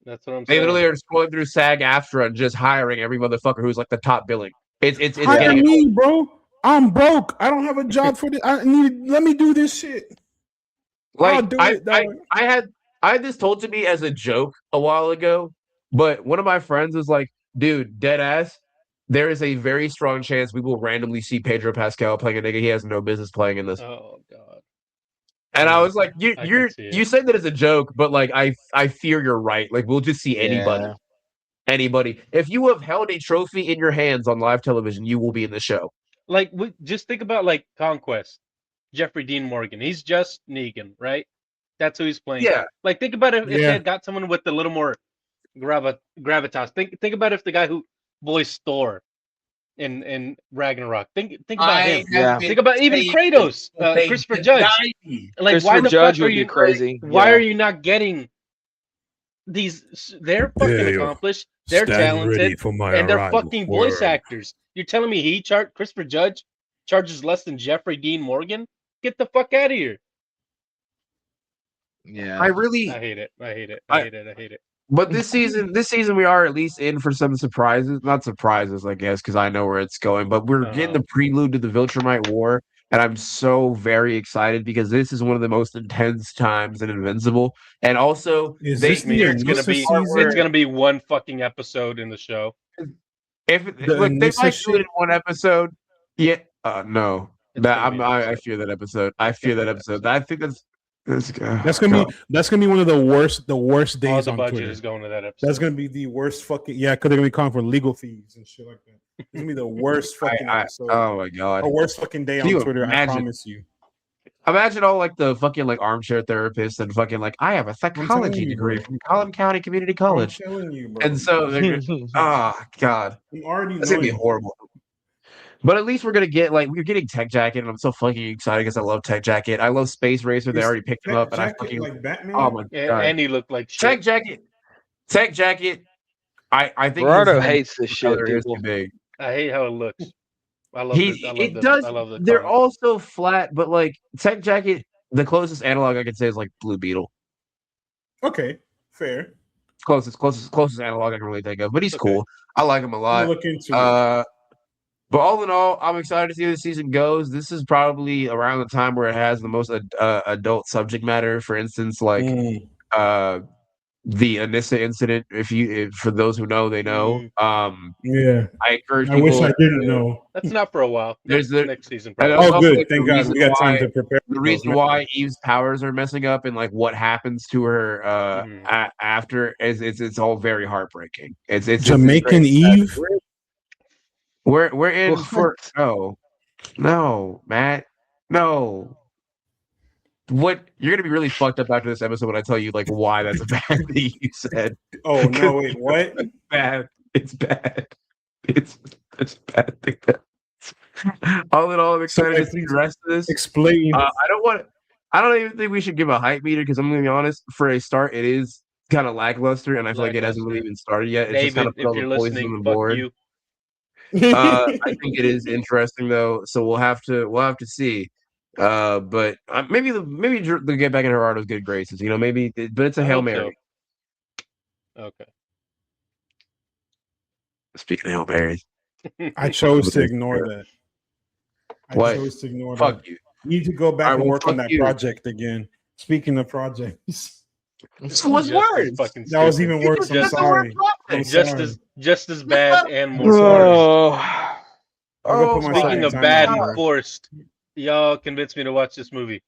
That's what I'm saying. They literally are scrolling through SAG-AFTRA and just hiring every motherfucker who's like the top billing. It's hire me, bro. I'm broke. I don't have a job for this. Let me do this shit. Like I had this told to me as a joke a while ago, but one of my friends was like, dude, dead ass, there is a very strong chance we will randomly see Pedro Pascal playing a nigga he has no business playing in this. Oh god. And I was like, you said that as a joke, but like I fear you're right. Like we'll just see anybody. Yeah. Anybody. If you have held a trophy in your hands on live television, you will be in the show. Like just think about like Conquest. Jeffrey Dean Morgan. He's just Negan, right? That's who he's playing. Yeah. Like think about if they had got someone with a little more gravitas. Think about if the guy who voiced Thor in Ragnarok. Think about him. Yeah. Think about even Kratos, Christopher Judge. Like why the Judge fuck are you crazy? Why are you not getting these? They're fucking accomplished. They're talented, and they're fucking voice actors. You're telling me Christopher Judge charges less than Jeffrey Dean Morgan? Get the fuck out of here. Yeah. I hate it. But this season we are at least in for some surprises. Not surprises, I guess, because I know where it's going. But we're getting the prelude to the Viltrumite War, and I'm so very excited because this is one of the most intense times in Invincible. And also, it's gonna be one fucking episode in the show. They might do it in one episode. Yeah. No. I fear that episode. I think that's gonna be one of the worst days on Twitter. Is going to that episode. That's gonna be the worst fucking because they're gonna be calling for legal fees and shit like that. It's gonna be the worst fucking episode. Oh my god, the worst fucking day on Twitter. I promise you. Imagine all like the fucking like armchair therapists and fucking like I have a psychology degree from Collin County Community College. I'm telling you, bro. And so they're god, that's gonna be horrible. But at least we're getting Tech Jacket, and I'm so fucking excited because I love Tech Jacket. I love Space Racer. They already picked him up, and I fucking like Batman. Oh my god! And he looked like shit. Tech Jacket. I think Gerardo hates this shit. Big. I hate how it looks. I love it. They're all so flat, but like Tech Jacket, the closest analog I could say is like Blue Beetle. Okay, fair. Closest analog I can really think of, but he's cool. I like him a lot. Look into it. But all in all, I'm excited to see how the season goes. This is probably around the time where it has the most adult subject matter. For instance, like the Anissa incident. If for those who know, they know. I encourage. I wish I didn't know. That's not for a while. There's the next season. Oh, good. Thank God we got time to prepare. The reason why Eve's powers are messing up and like what happens to her after it's all very heartbreaking. It's Jamaican Eve. We're in for no, Matt, no. What you're gonna be really fucked up after this episode when I tell you like why that's a bad thing you said. Oh no, wait, what? It's bad. It's a bad thing. All in all, I'm excited to see the rest of this. Explain. I don't even think we should give a hype meter because I'm gonna be honest. For a start, it is kind of lackluster, and I feel like it hasn't really even started yet. It's David, just kind of put all the poison on the board. You. I think it is interesting though, so we'll have to see. But maybe they'll get back in Gerardo's good graces. You know, maybe, but it's a Hail Mary. So. Okay. Speaking of Hail Marys, I chose to ignore that. I chose to ignore that. You. You need to go back and work on that project again. Speaking of projects. This was worse. That was even worse. I'm sorry. Just as bad and more forced. Speaking of bad and forced, y'all convinced me to watch this movie.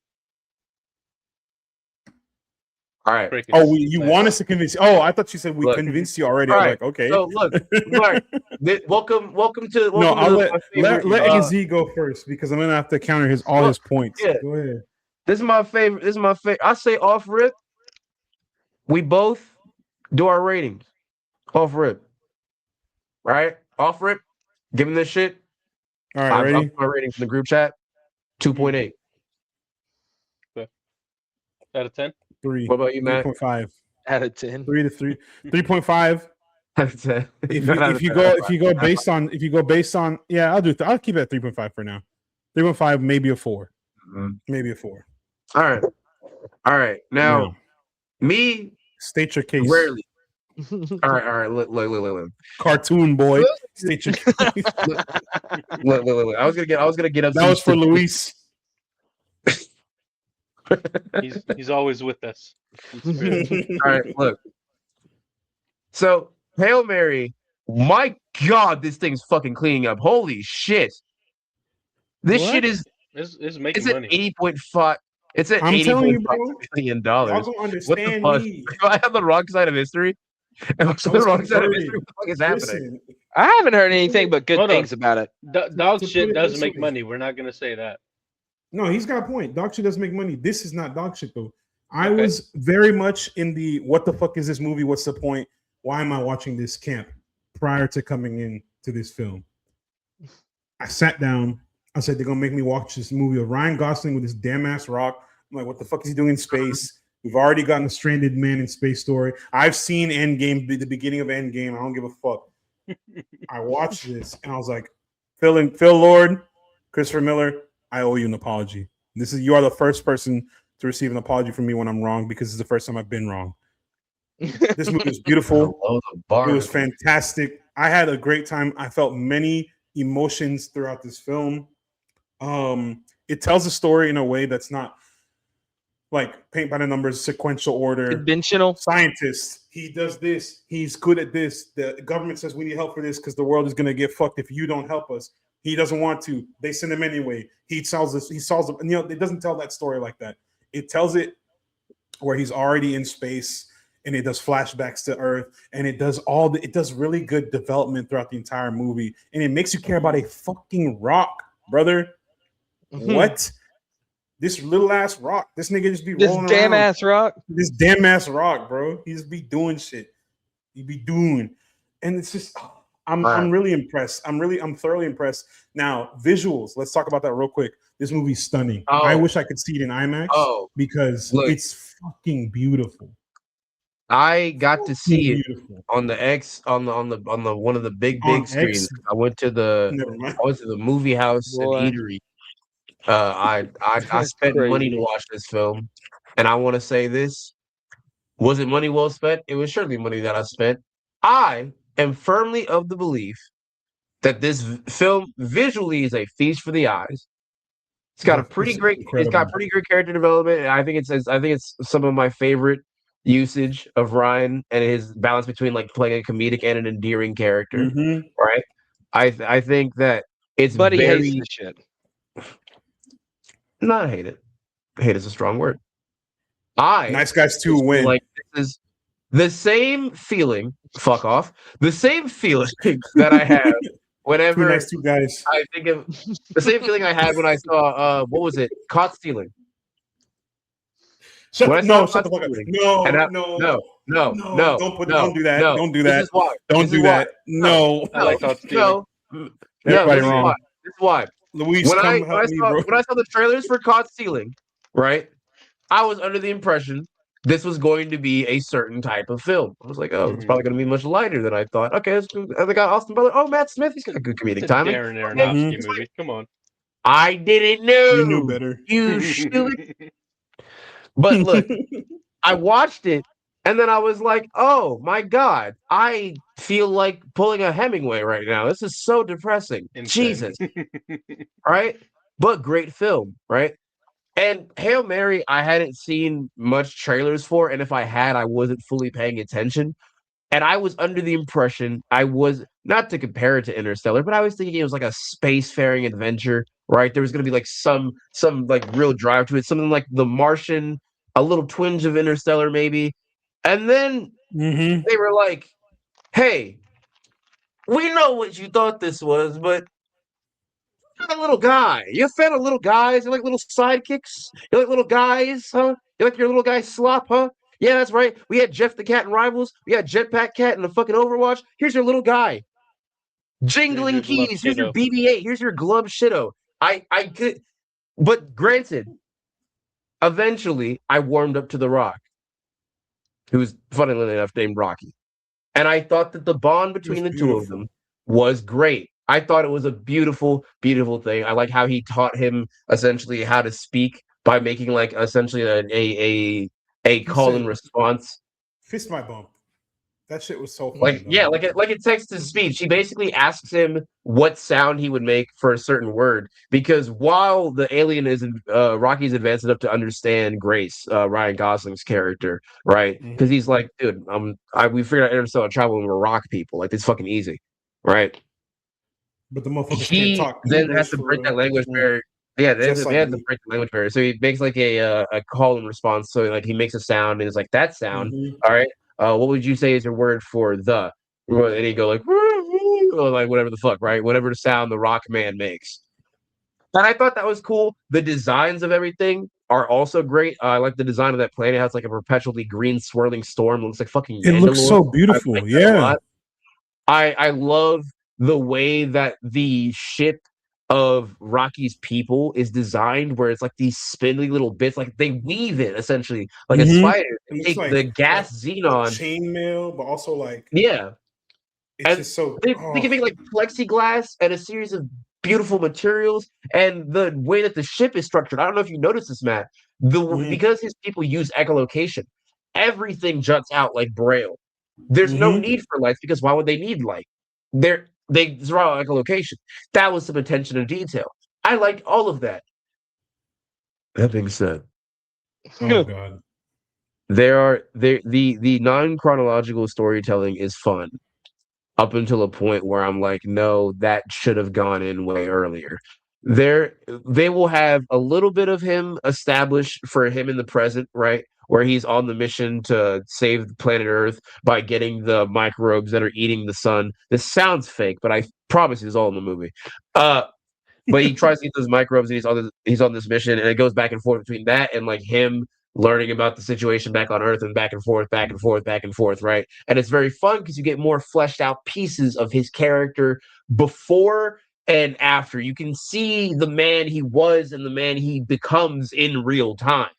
All right. Crickets. Oh, you want us to convince you? Oh, I thought you said we convinced you already. Right. Like, okay. So look, Mark, welcome to. No, I'll let AZ go first because I'm gonna have to counter all his points. Yeah. Go ahead. This is my favorite. I say off rip. We both do our ratings. Off rip. Right? Off rip. Give him this shit. All right, ready? My rating from the group chat. 2.8. Out of 10. 3. What about you, Matt? 3.5. Out of 10. 3 to 3. 3.5. Out of 10. If you go based on yeah, I'll keep it at 3.5 for now. 3.5, maybe a 4. Mm-hmm. Maybe a 4. All right. Now, me state your case. Rarely. All right. Look. Cartoon boy. State your case. Look. I was gonna get up. That was for Luis. He's always with us. All right, look. So Hail Mary, my God, this thing's fucking cleaning up. Holy shit! This shit is making money. It's at 80.5. It's at $80.5 million. Y'all don't understand me. Am I on the wrong side of history? Am I on the wrong side of history? What the fuck is happening? I haven't heard anything but good things about it. Dog shit does make money. We're not gonna say that. No, he's got a point. Dog shit does make money. This is not dog shit though. I was very much in the what the fuck is this movie? What's the point? Why am I watching this camp prior to coming in to this film? I sat down. I said they're gonna make me watch this movie of Ryan Gosling with this damn ass rock. I'm like, what the fuck is he doing in space? We've already gotten a stranded man in space story. I've seen Endgame, the beginning of Endgame. I don't give a fuck. I watched this and I was like, Phil Lord, Christopher Miller, I owe you an apology. You are the first person to receive an apology from me when I'm wrong because it's the first time I've been wrong. This movie was beautiful. It was fantastic. I had a great time. I felt many emotions throughout this film. It tells a story in a way that's not like paint by the numbers, sequential order. Conventional. Scientist. He does this. He's good at this. The government says we need help for this because the world is going to get fucked if you don't help us. He doesn't want to. They send him anyway. He solves this. He solves it. And, it doesn't tell that story like that. It tells it where he's already in space and it does flashbacks to Earth and it does it does really good development throughout the entire movie. And it makes you care about a fucking rock, brother. Mm-hmm. What? This little ass rock. This nigga just be rolling this damn around. Ass rock. This damn ass rock, bro. He just be doing shit. He be doing. And it's just I'm really impressed. I'm thoroughly impressed. Now, visuals. Let's talk about that real quick. This movie's stunning. I wish I could see it in IMAX because it's fucking beautiful. I got to see it on the one of the big screens. I went to the movie house and eatery. I spent money to watch this film, and I want to say this: was it money well spent? It was surely money that I spent. I am firmly of the belief that this film visually is a feast for the eyes. It's got pretty great character development, and I think it's some of my favorite usage of Ryan and his balance between like playing a comedic and an endearing character. Mm-hmm. Right? I think that it's but he hates the shit. Not hate it. Hate is a strong word. Nice Guys 2 win. Like this is the same feeling. Fuck off. The same feeling that I have whenever two guys. I think of the same feeling I had when I saw what was it? Caught Stealing. Shut the fuck up. No. Don't do that. Don't do that. This is why. Don't do that. No. Everybody wrong. This is why. Luis, when I saw the trailers for Caught Stealing, right, I was under the impression this was going to be a certain type of film. I was like, it's probably going to be much lighter than I thought. Okay, they got Austin Butler. Oh, Matt Smith, he's got a good comedic timing. Darren Aronofsky movie. Come on. I didn't know. You knew better. You stupid. But look, I watched it, and then I was like, oh, my God. I feel like pulling a Hemingway right now. This is so depressing. Insane. Jesus. All right? but great film, right? And Hail Mary, I hadn't seen much trailers for, and if I had, I wasn't fully paying attention. And I was under the impression I was not to compare it to Interstellar, but I was thinking it was like a spacefaring adventure, right? There was going to be like some like real drive to it, something like The Martian, a little twinge of Interstellar, maybe. And then they were like, "Hey, we know what you thought this was, but you're a little guy. You a fan of little guys? You like little sidekicks? You like little guys, huh? You like your little guy slop, huh? Yeah, that's right. We had Jeff the Cat in Rivals. We had Jetpack Cat in the fucking Overwatch. Here's your little guy. Jingling keys. Here's your BB-8. Here's your glove shitto. I could, but granted, eventually I warmed up to The Rock, who's funnily enough named Rocky. And I thought that the bond between the two of them was great. I thought it was a beautiful, beautiful thing. I like how he taught him essentially how to speak by making like essentially a call and response. Fist my bump. That shit was so funny. Like a text to speech. He basically asks him what sound he would make for a certain word, because while the alien is Rocky's advanced enough to understand Grace, Ryan Gosling's character, right? Because he's like, dude, we figured out interstellar travel when we're rock people. Like, it's fucking easy, right? But the motherfuckers can't talk. Then has to break that language barrier. Yeah, they have to break the language barrier. So he makes like a call and response. So like he makes a sound and it's like that sound. All right. What would you say is your word for the? And he go like, or like whatever the fuck, right? Whatever the sound the rock man makes. And I thought that was cool. The designs of everything are also great. I like the design of that planet. It has like a perpetually green swirling storm. It looks like fucking It looks so beautiful. I love the way that the ship of Rocky's people is designed, where it's like these spindly little bits, like they weave it essentially like a spider. They take like, the gas xenon chainmail, but also like it's just so they can make like plexiglass and a series of beautiful materials, and the way that the ship is structured. I don't know if you noticed this, Matt. Because his people use echolocation, everything juts out like braille. There's no need for lights, because why would they need light? They draw echolocation. That was some attention to detail. I liked all of that. That being said, oh god, the non-chronological storytelling is fun up until a point where I'm like, no, that should have gone in way earlier. They will have a little bit of him established for him in the present, right? Where he's on the mission to save the planet Earth by getting the microbes that are eating the sun. This sounds fake, but I promise it's all in the movie. But he tries to eat those microbes, and he's on this mission, and it goes back and forth between that and like him learning about the situation back on Earth, and back and forth, back and forth, back and forth, right? And it's very fun because you get more fleshed out pieces of his character before and after. You can see the man he was and the man he becomes in real time.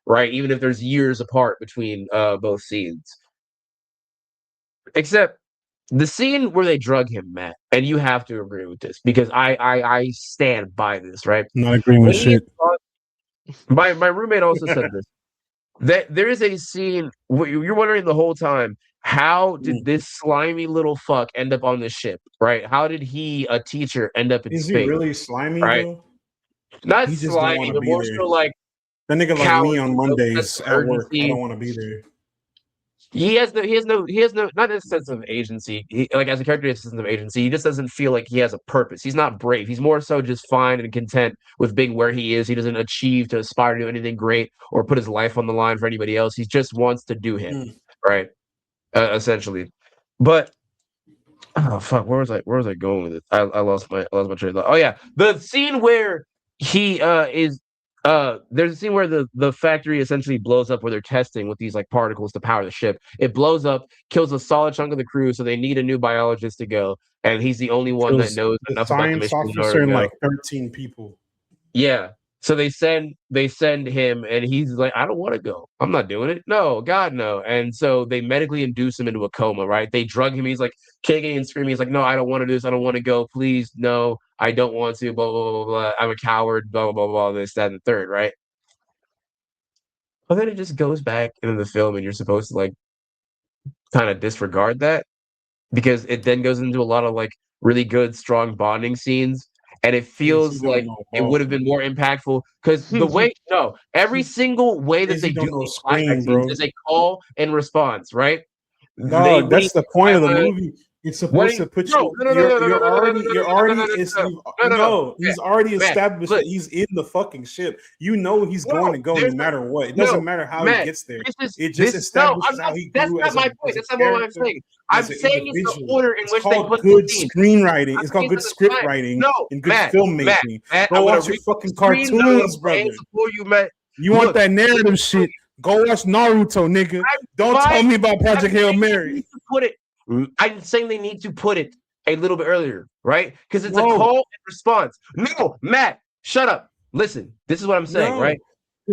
Right, even if there's years apart between both scenes. Except the scene where they drug him, Matt, and you have to agree with this because I stand by this, right? Not agreeing with shit. My roommate also said this. That there is a scene where you're wondering the whole time, how did this slimy little fuck end up on this ship, right? How did he, a teacher, end up in space? Is he really slimy, right? though? Not slimy, but more so like that nigga like me on Mondays at work. I don't want to be there. He has no not a sense of agency. Like as a character, he has a sense of agency. He just doesn't feel like he has a purpose. He's not brave. He's more so just fine and content with being where he is. He doesn't achieve to aspire to do anything great or put his life on the line for anybody else. He just wants to do him, right? Essentially. But oh fuck, where was I going with it? I lost my train of thought. Oh yeah, the scene where he is. There's a scene where the factory essentially blows up, where they're testing with these like particles to power the ship. It blows up, kills a solid chunk of the crew, so they need a new biologist to go, and he's the only one that knows enough about the mission. Officer and like 13 people. Yeah. So they send him, and he's like, I don't want to go. I'm not doing it. No, God, no. And so they medically induce him into a coma, right? They drug him. He's like kicking and screaming. He's like, no, I don't want to do this. I don't want to go. Please, no, I don't want to. Blah, blah, blah, blah. I'm a coward. Blah, blah, blah, blah. This, that, and the third, right? But then it just goes back into the film, and you're supposed to like kind of disregard that, because it then goes into a lot of like really good, strong bonding scenes. and it feels like it would have been more impactful because the way every single way that they do these flashback scenes is a call and response, right? No, that's the point of the movie. It's supposed to put you. He's already established that he's in the fucking ship. You know he's going to go no matter what. It doesn't matter how he gets there. It just establishes how he grew. That's not my point. That's not what I'm saying. I'm saying it's the order in which they put good screenwriting. It's called good script writing and good filmmaking. Go watch your fucking cartoons, brother. You want that narrative shit? Go watch Naruto, nigga. Don't tell me about Project Hail Mary. I'm saying they need to put it a little bit earlier, right? Because it's a call and response. No, Matt, shut up. Listen, this is what I'm saying, right?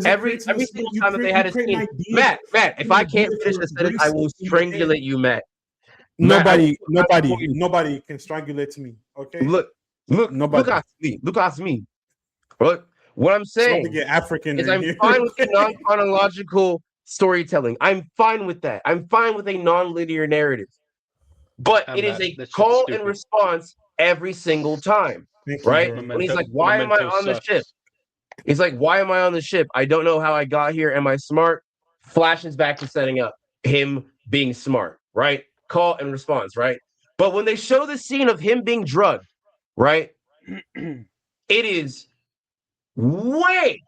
Every single time that they had a scene, Matt, if I can't finish the sentence, I will strangulate you, Matt. Nobody can strangulate me. Okay. Look at me. Look, what I'm saying is I'm fine with the non-chronological storytelling. I'm fine with that. I'm fine with a non-linear narrative. But it is a call and response every single time, right? When he's like, why am I on the ship? He's like, why am I on the ship? I don't know how I got here. Am I smart? Flashes back to setting up him being smart, right? Call and response, right? But when they show the scene of him being drugged, right? It is way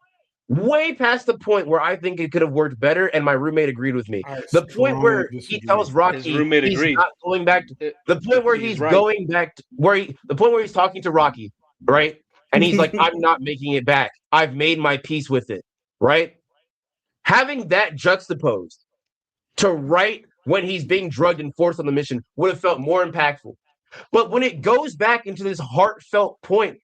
past the point where I think it could have worked better, and my roommate agreed with me. The point where he tells Rocky he's not going back to the point where he's going back to the point where he's talking to Rocky, right? And he's like, I'm not making it back. I've made my peace with it, right? Having that juxtaposed to right when he's being drugged and forced on the mission would have felt more impactful. But when it goes back into this heartfelt point,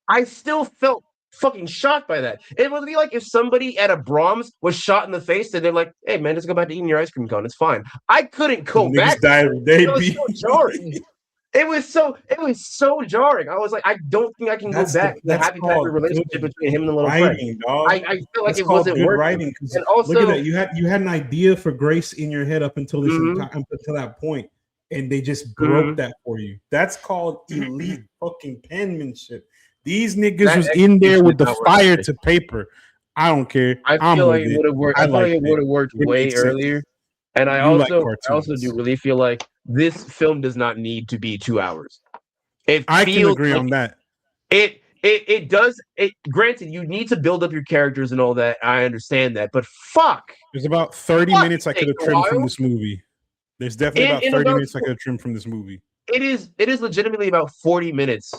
I still felt fucking shocked by that. It would be like if somebody at a Brahms was shot in the face and they're like, hey man, just go back to eating your ice cream cone. It's fine. I couldn't go back. It was so jarring. It was so jarring. I was like, I don't think I can go back to the happy relationship between him and the little friend. I feel like it wasn't working. Writing, and also, look at that. You had an idea for Grace in your head up until until that point, and they just broke that for you. That's called elite fucking penmanship. These niggas was in there with the fire to paper. I don't care. I feel like it would have worked. I feel like it would have worked way earlier. And I also do really feel like this film does not need to be 2 hours. I can agree on that. It does. Granted, you need to build up your characters and all that. I understand that, but fuck. There's about 30 minutes I could have trimmed from this movie. There's definitely about 30 minutes I could have trimmed from this movie. It is legitimately about 40 minutes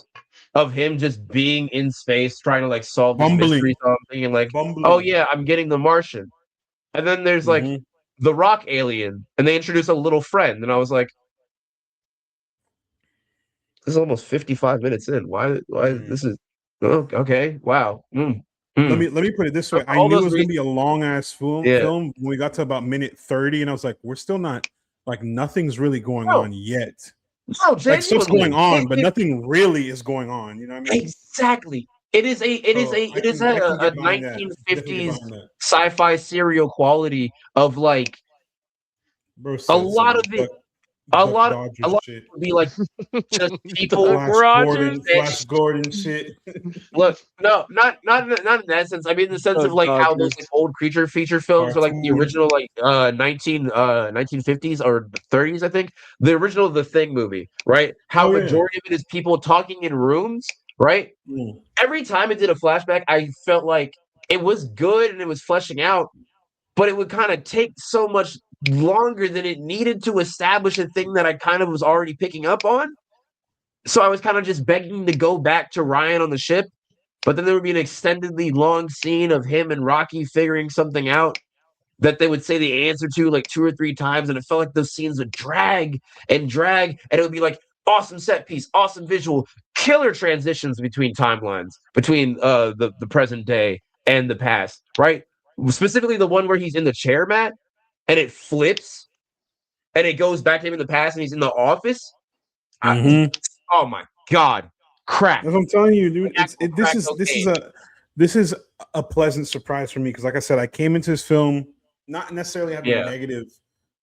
of him just being in space trying to like solve this mystery something and like, oh yeah, I'm getting the Martian. And then there's like the rock alien, and they introduce a little friend, and I was like, this is almost 55 minutes in. Why this is okay. Wow. Let me put it this way. I knew it was gonna be a long ass film when we got to about minute 30, and I was like, we're still not like nothing's really going on yet. No, like stuff's going on, but nothing really is going on. You know what I mean? Exactly. It is a 1950s sci-fi serial quality of like a lot of it. A lot of it would be like just people Flash Gordon shit. Look, no, not in that sense. I mean, in the sense of like how those like, old creature feature films are like the original like 1950s or 30s, I think. The original The Thing movie, right? How majority of it is people talking in rooms, right? Every time it did a flashback, I felt like it was good and it was fleshing out, but it would kind of take so much longer than it needed to establish a thing that I kind of was already picking up on. So I was kind of just begging to go back to Ryan on the ship, but then there would be an extendedly long scene of him and Rocky figuring something out that they would say the answer to like 2 or 3 times, and it felt like those scenes would drag, and it would be like awesome set piece, awesome visual, killer transitions between timelines, between the present day and the past, right? Specifically the one where he's in the chair, Matt, and it flips, and it goes back to him in the past, and he's in the office. Oh my god, crack! As I'm telling you, dude, this is a pleasant surprise for me because, like I said, I came into this film not necessarily having negative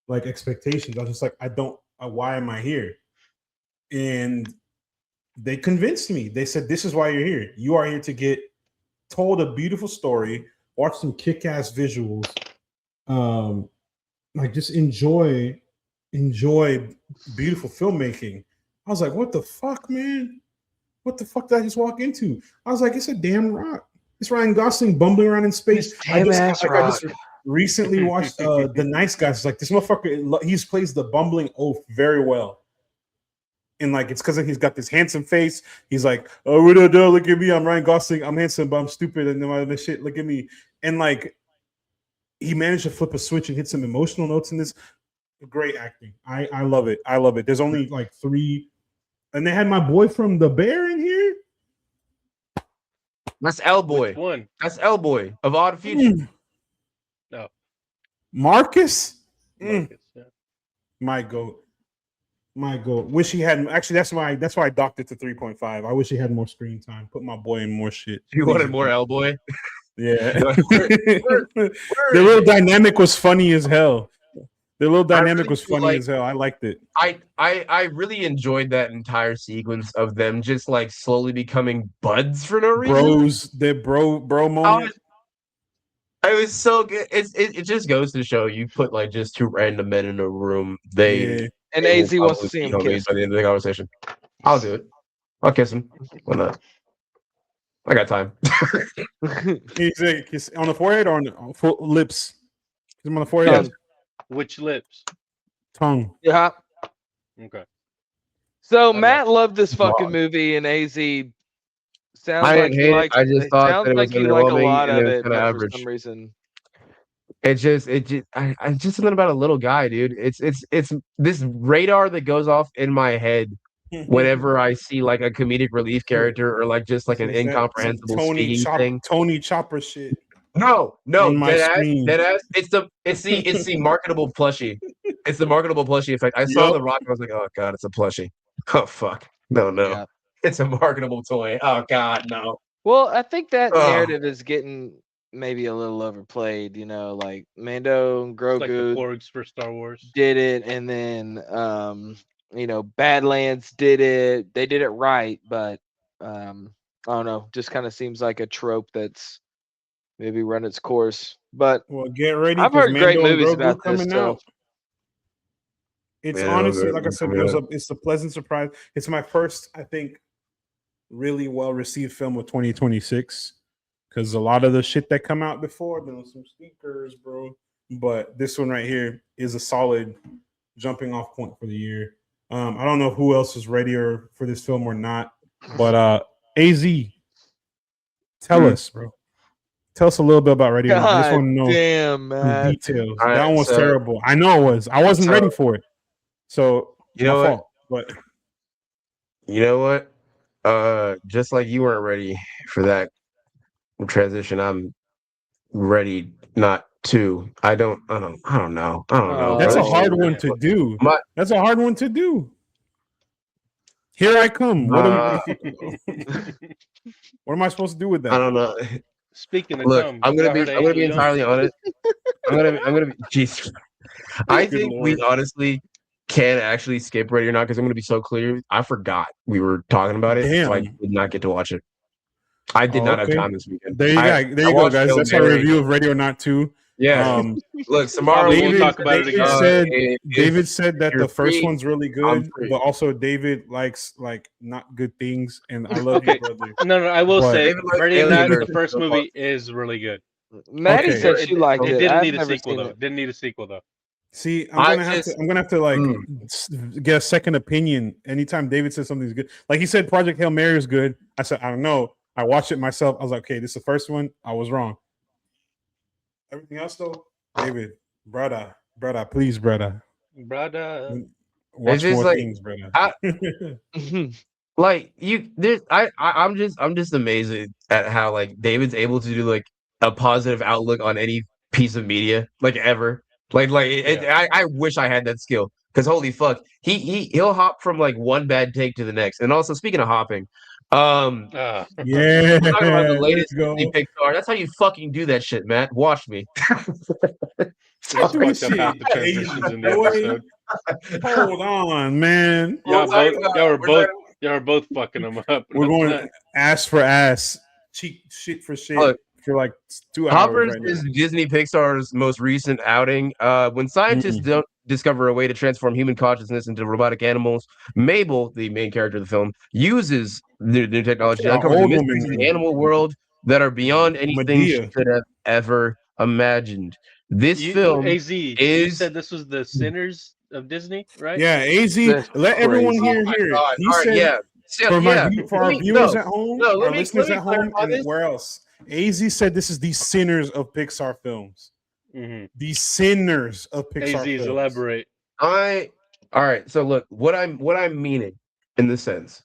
like expectations. I was just like, why am I here? And they convinced me. They said, "This is why you're here. You are here to get told a beautiful story, watch some kick-ass visuals, like just enjoy beautiful filmmaking." I was like, "What the fuck, man? What the fuck did I just walk into?" I was like, "It's a damn rock. It's Ryan Gosling bumbling around in space." I just recently watched The Nice Guys. It's like, this motherfucker, he plays the bumbling oaf very well. And like, it's because he's got this handsome face. He's like, "Oh, look at me. I'm Ryan Gosling. I'm handsome, but I'm stupid. And my shit, look at me." And like, he managed to flip a switch and hit some emotional notes in this. Great acting. I love it. I love it. There's only like 3. And they had my boy from The Bear in here. That's L-Boy. One. That's L-Boy of Odd Future. No. Marcus? Yeah. My goat. Wish he had. Actually, that's why I docked it to 3.5. I wish he had more screen time. Put my boy in more shit. You wanted more L-Boy? Yeah. The little dynamic was funny as hell. I liked it. I really enjoyed that entire sequence of them just like slowly becoming buds for no reason. Bros, the bro moment. It was so good. It just goes to show, you put like just 2 random men in a room. And AZ wants to see him kiss by the end of the conversation. I'll do it. I'll kiss him. Why not? I got time. He's a kiss on the forehead or on the lips? Kiss him on the forehead. Which lips? Tongue. Yeah. Okay. So Matt loved this fucking movie, and AZ sounds like he liked. I just thought that it was like you like a lot of it, it, but for some reason. I just something about a little guy, dude. It's this radar that goes off in my head whenever I see like a comedic relief character or like just like an incomprehensible speaking thing. Tony Chopper shit. No, dead ass. It's the marketable plushie. It's the marketable plushie effect. I saw The Rock and I was like, oh god, it's a plushie. Oh fuck, no, Yeah. It's a marketable toy. Oh god, no. Well, I think that narrative is getting maybe a little overplayed. You know, like Mando and Grogu, like the Porgs for Star Wars did it, and then Badlands did it. They did it right, but I don't know. Just kind of seems like a trope that's maybe run its course. But get ready. I've heard great movies about this. So. It's honestly, like I said, it's a pleasant surprise. It's my first, I think, really well-received film of 2026, because a lot of the shit that come out before, there was some sneakers, bro. But this one right here is a solid jumping-off point for the year. I don't know who else is readier for this film or not, but AZ, tell us, bro. Tell us a little bit about Ready or Not. I just want to know the details. Right, that one was terrible. I know it was. I wasn't ready for it. So you know fault, but you know what? Just like you weren't ready for that transition, I'm ready not to. I don't know. That's a hard one to do. That's a hard one to do. Here I come. What am I supposed to do with that? I don't know. Speaking of Look, I'm gonna be entirely honest. I'm gonna be. Jeez, I think we honestly can actually skip Ready or Not, because I'm gonna be so clear. I forgot we were talking about it, so I did not get to watch it. I did not have time this weekend. There you go, guys. That's our review of Ready or Not 2. Yeah. Look, Samara, we'll talk about it again. David said that the first one's really good, but also David likes like not good things, and I love you, brother. No, I will say Ready or Not, the first movie is really good. Maddie said she liked it. Didn't need a sequel though. Didn't need a sequel though. See, I'm gonna have to like get a second opinion anytime David says something's good. Like he said, Project Hail Mary is good. I said, I don't know. I watched it myself. I was like, okay, this is the first one. I was wrong. Everything else though, David, brother, please, brother. it's Watch just more like, things, brother. Like I'm just amazed at how like David's able to do like a positive outlook on any piece of media like ever. I wish I had that skill, because holy fuck, he'll hop from like one bad take to the next. And also, speaking of hopping, yeah, talking about the latest Pixar. That's how you fucking do that shit, Matt. Watch me. Hold on, man. Y'all were both Y'all are both fucking them up. We're going ass for ass, cheek shit for shit for like 2 hours. Hoppers right is Disney Pixar's most recent outing. When scientists don't discover a way to transform human consciousness into robotic animals, Mabel, the main character of the film, uses the new technology to uncover the mysteries of the animal world that are beyond anything she could have ever imagined. This film AZ, you said this was the Sinners of Disney, right? Yeah, AZ. Let everyone hear it. He said, for our viewers at home, our listeners at home, and where else? AZ said this is the Sinners of Pixar films. Mm-hmm. The Sinners of Pixar AZ's films. Elaborate. All right. So look, what I'm meaning in this sense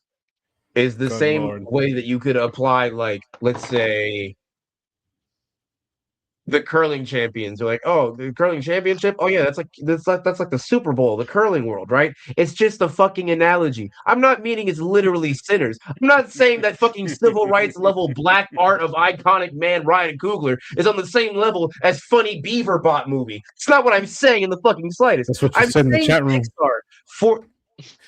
is the same way that you could apply, like, let's say, the curling champions are like, oh, the curling championship. Oh yeah, that's like the Super Bowl, the curling world, right? It's just a fucking analogy. I'm not meaning it's literally Sinners. I'm not saying that fucking civil rights level black art of iconic man Ryan Coogler is on the same level as funny Beaverbot movie. It's not what I'm saying in the fucking slightest. That's what you said in the chat room.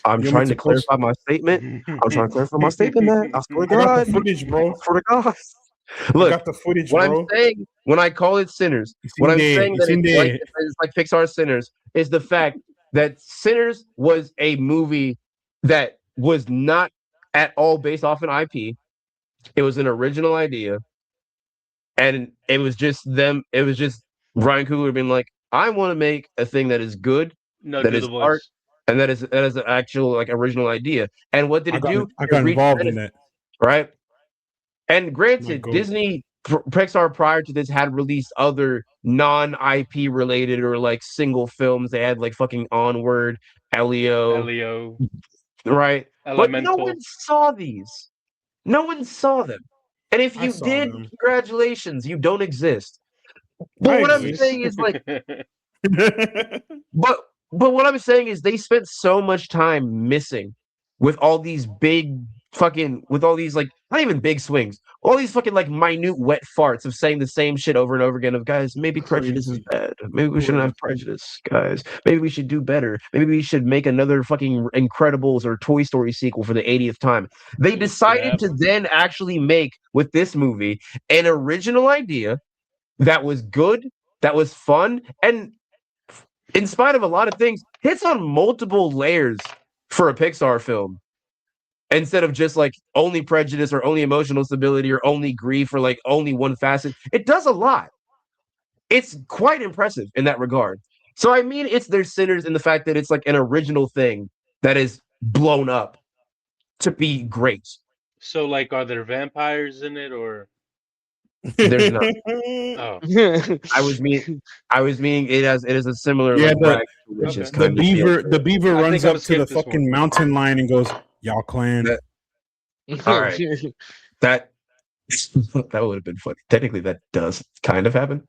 I'm trying to clarify my statement. I'm trying to clarify my statement, man. I swear to God. I got the footage, bro. For the God. Look, got the footage, what bro. I'm saying when I call it Sinners, what I'm saying that it's like Pixar Sinners is the fact that Sinners was a movie that was not at all based off an IP. It was an original idea, and it was just them. It was just Ryan Coogler being like, "I want to make a thing that is good, that is art, and that is an actual like original idea." And what did it do? I got involved in that, right? And granted, Disney, Pixar prior to this had released other non-IP related or like single films. They had like fucking Onward, Elio, right? Elemental. But no one saw these. No one saw them. And if you did, congratulations, you don't exist. But what I'm saying is like, but what I'm saying is they spent so much time missing with all these big fucking, with all these like, not even big swings, all these fucking like minute wet farts of saying the same shit over and over again of, guys, maybe prejudice is bad. Maybe we shouldn't have prejudice, guys. Maybe we should do better. Maybe we should make another fucking Incredibles or Toy Story sequel for the 80th time. They decided to then actually make, with this movie, an original idea that was good, that was fun, and in spite of a lot of things, hits on multiple layers for a Pixar film. Instead of just like only prejudice or only emotional stability or only grief or like only one facet, it does a lot. It's quite impressive in that regard. So I mean, it's their Sinners in the fact that it's like an original thing that is blown up to be great. So like, are there vampires in it or? There's not. Oh. I was meaning it is a similar. Yeah, like, the beaver runs up to the fucking mountain lion and goes, "Y'all clan." All right, that would have been funny. Technically, that does kind of happen.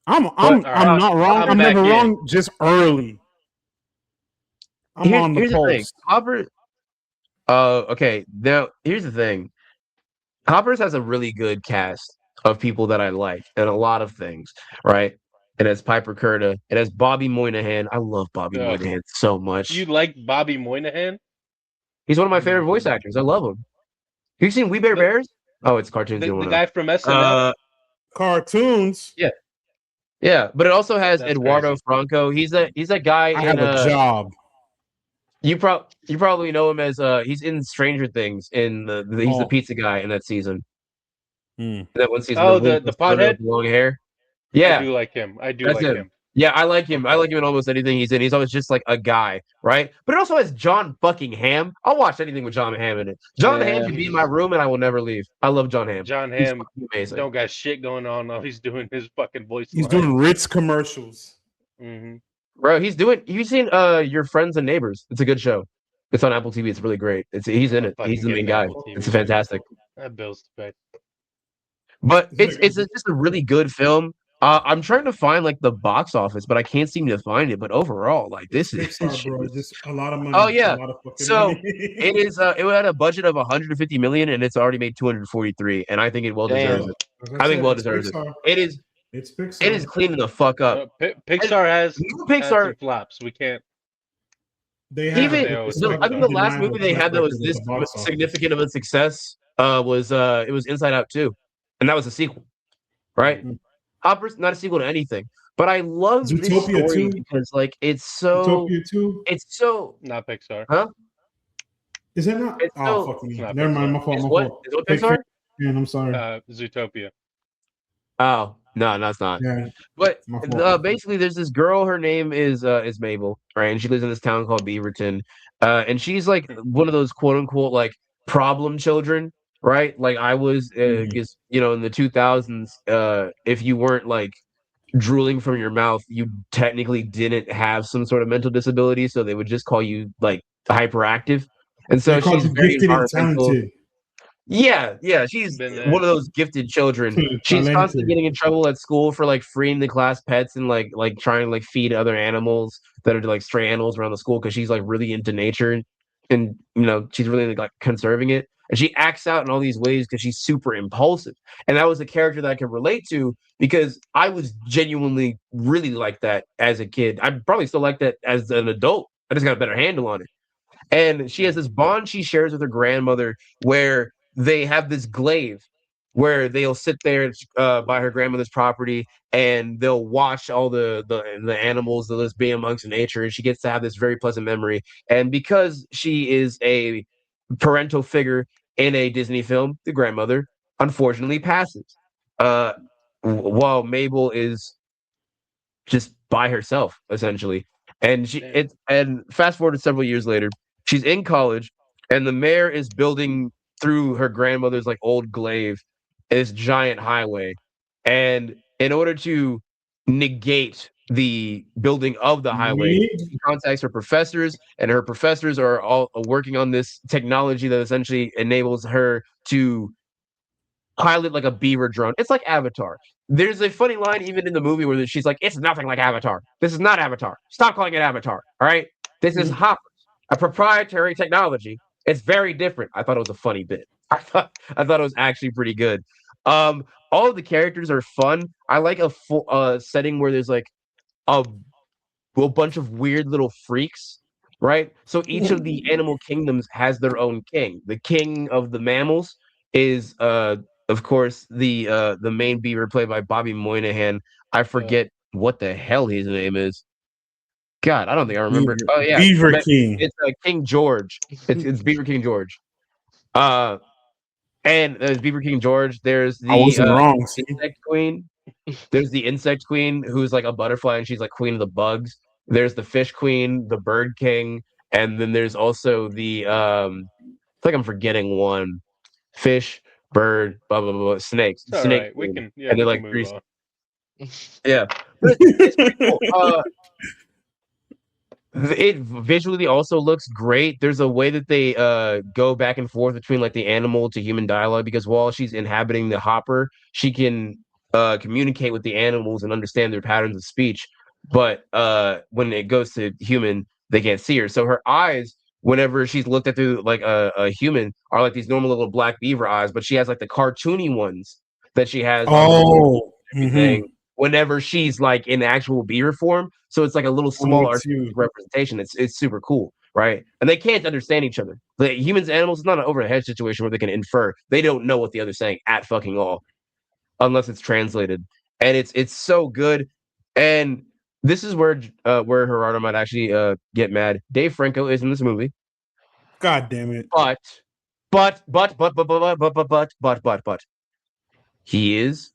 I'm not wrong. I'm never wrong. Just early. I'm on the pulse. Okay. Now here's the thing. Hoppers has a really good cast of people that I like and a lot of things, right? It has Piper Curda. It has Bobby Moynihan. I love Bobby Moynihan so much. You like Bobby Moynihan? He's one of my favorite voice actors. I love him. Have you seen We Bare Bears? Oh, it's cartoons. The guy from SNL. Cartoons. Yeah. Yeah, but it also has Eduardo Franco. He's a guy. I have a job. You probably know him as he's in Stranger Things in he's the pizza guy in that season. That one season. Oh, the pothead, long hair. Yeah, I do like him. Him. Yeah, I like him. I like him in almost anything he's in. He's always just like a guy, right? But it also has John fucking Hamm. I'll watch anything with John Hamm in it. John Hamm can be in my room and I will never leave. I love John Hamm. John Hamm don't got shit going on while he's doing his fucking voice. He's doing Ritz commercials. Mm-hmm. Bro, he's doing. You've seen Your Friends and Neighbors? It's a good show. It's on Apple TV. It's really great. He's in it. He's the main guy. It's fantastic. That bill's to pay. But it's just a really good film. I'm trying to find like the box office, but I can't seem to find it. But overall, like this is just a lot of money. Oh yeah, so it is. It had a budget of 150 million, and it's already made 243, and I think it well deserves it. I think well deserves it. It is. It's Pixar. It is cleaning the fuck up. Pixar has Pixar some flops. We can't. They have. I think the last movie they had that was this significant of a success was Inside Out 2, and that was a sequel, right? Mm-hmm. Hopper's not a sequel to anything, but I love Zootopia this story 2? Because like it's so Zootopia 2? It's so not Pixar, huh? Is that not? It's fuck me. Never mind. My fault. My fault. Is it Pixar? Man, I'm sorry. Zootopia. Oh no, it's not. Yeah. But basically, there's this girl. Her name is Mabel, right? And she lives in this town called Beaverton, and she's like one of those quote unquote like problem children, right? Like I was, because in the 2000s, if you weren't like drooling from your mouth, you technically didn't have some sort of mental disability, so they would just call you like hyperactive. And so she's very gifted and talented. Yeah, she's one of those gifted children. She's constantly getting in trouble at school for like freeing the class pets and like trying to like feed other animals that are like stray animals around the school because she's like really into nature and she's really like conserving it. And she acts out in all these ways because she's super impulsive. And that was a character that I could relate to because I was genuinely really like that as a kid. I probably still like that as an adult. I just got a better handle on it. And she has this bond she shares with her grandmother where they have this glaive where they'll sit there by her grandmother's property and they'll watch all the animals that just be amongst nature. And she gets to have this very pleasant memory. And because she is a parental figure in a Disney film, the grandmother unfortunately passes. While Mabel is just by herself, essentially. And and fast forward to several years later, she's in college, and the mayor is building through her grandmother's like old glaive this giant highway. And in order to negate the building of the highway, she contacts her professors, and her professors are all working on this technology that essentially enables her to pilot like a beaver drone. It's like Avatar. There's a funny line even in the movie where she's like, "It's nothing like Avatar. This is not Avatar. Stop calling it Avatar. All right, this is Hopper, a proprietary technology. It's very different." I thought it was a funny bit. I thought it was actually pretty good. All of the characters are fun. I like a full setting where there's like a bunch of weird little freaks, right? So each of the animal kingdoms has their own king. The king of the mammals is of course the main beaver played by Bobby Moynihan. I forget what the hell his name is. God, I don't think I remember. Oh yeah, Beaver King. It's King George. It's Beaver King George. And there's Beaver King George. There's the insect queen. There's the insect queen who's like a butterfly and she's like queen of the bugs. There's the fish queen, the bird king, and then there's also the I think I'm forgetting one. Fish, bird, blah blah blah, snakes. Snake. Right. We can and they're like three. Yeah. But it's pretty cool. It visually also looks great. There's a way that they go back and forth between like the animal to human dialogue because while she's inhabiting the hopper, she can communicate with the animals and understand their patterns of speech. But when it goes to human, they can't see her. So her eyes, whenever she's looked at through like a human, are like these normal little black beaver eyes, but she has like the cartoony ones that she has. Whenever she's like in actual beaver form. So it's like a little small artistic representation. It's super cool, right? And they can't understand each other. The humans and animals, it's not an over the head situation where they can infer. They don't know what the other's saying at fucking all, unless it's translated. And it's so good. And this is where Gerardo might actually get mad. Dave Franco is in this movie. God damn it. But he is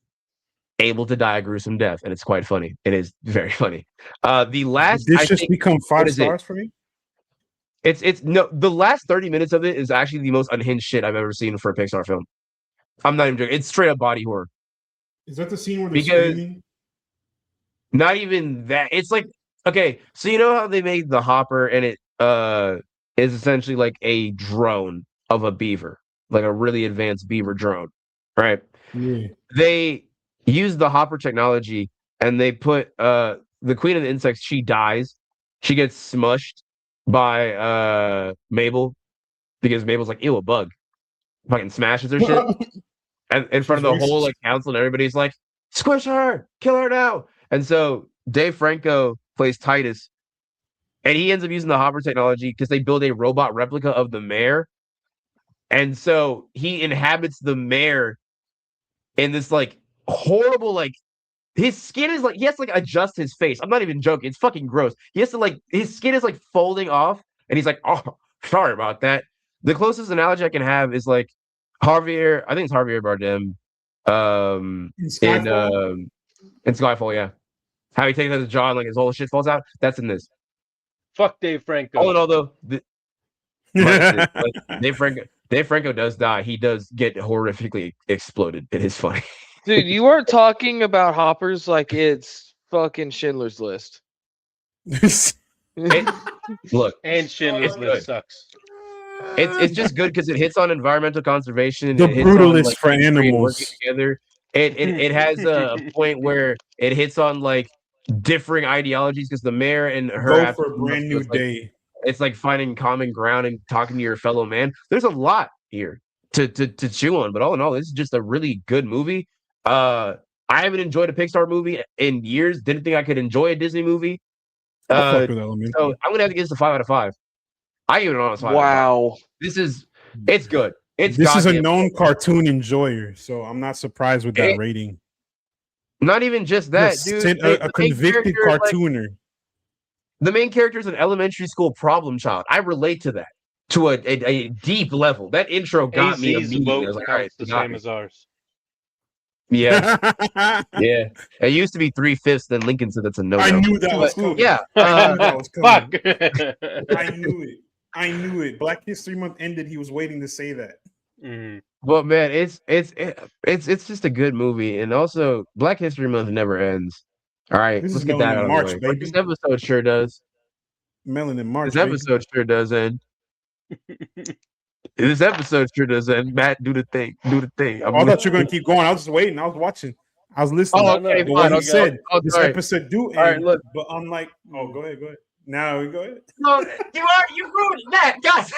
able to die a gruesome death, and it's quite funny. It is very funny. The last this just become 5 stars for me. It's no, the last 30 minutes of it is actually the most unhinged shit I've ever seen for a Pixar film. I'm not even joking. It's straight up body horror. Is that the scene where they're screaming? Not even that. It's like, okay, so you know how they made the hopper and it is essentially like a drone of a beaver, like a really advanced beaver drone, right? Yeah. They use the hopper technology and they put the queen of the insects, she dies. She gets smushed by Mabel because Mabel's like, ew, a bug. Fucking smashes her shit. And in front of the whole like council, and everybody's like, squish her, kill her now. And so Dave Franco plays Titus, and he ends up using the Hopper technology because they build a robot replica of the mayor, and so he inhabits the mayor in this like horrible like. His skin is like he has to like adjust his face. I'm not even joking. It's fucking gross. He has to like his skin is like folding off, and he's like, "Oh, sorry about that." The closest analogy I can have is like Javier. I think it's Javier Bardem. In Skyfall, yeah. How he takes out his jaw and like his whole shit falls out. That's in this. Fuck Dave Franco. All in all, though, Dave Franco does die. He does get horrifically exploded. It is funny. Dude, you are talking about Hoppers like it's fucking Schindler's List. Look, and Schindler's List sucks. It's just good because it hits on environmental conservation. The brutalist for animals. Together. It has a point where it hits on like differing ideologies because the mayor and her go for a brand new day. It's like finding common ground and talking to your fellow man. There's a lot here to chew on, but all in all, this is just a really good movie. I haven't enjoyed a Pixar movie in years. Didn't think I could enjoy a Disney movie. So I'm gonna have to give this a 5 out of 5. I give it an honest 5. Wow, it's good. This is a known cartoon enjoyer, so I'm not surprised with that rating. Not even just that, dude. A convicted cartooner. Like, the main character is an elementary school problem child. I relate to that to a deep level. That intro got me immediately. I was like, all right, the same as ours. Yeah, yeah. It used to be 3/5. Then Lincoln said that's a no. I knew that was coming. Yeah, fuck. I knew it. Black History Month ended. He was waiting to say that. But man, it's just a good movie, and also Black History Month never ends. All right, let's get that out of March, the way. This episode sure does. Melanin March. This episode sure does end. This episode sure does end. Matt, do the thing. Do the thing. I thought you were gonna keep going. I was just waiting. I was watching. I was listening. Oh, okay, what he said. This sorry. episode do end. All right, look. But I'm like, oh, go ahead. Now we go ahead. No, you ruined that, guys.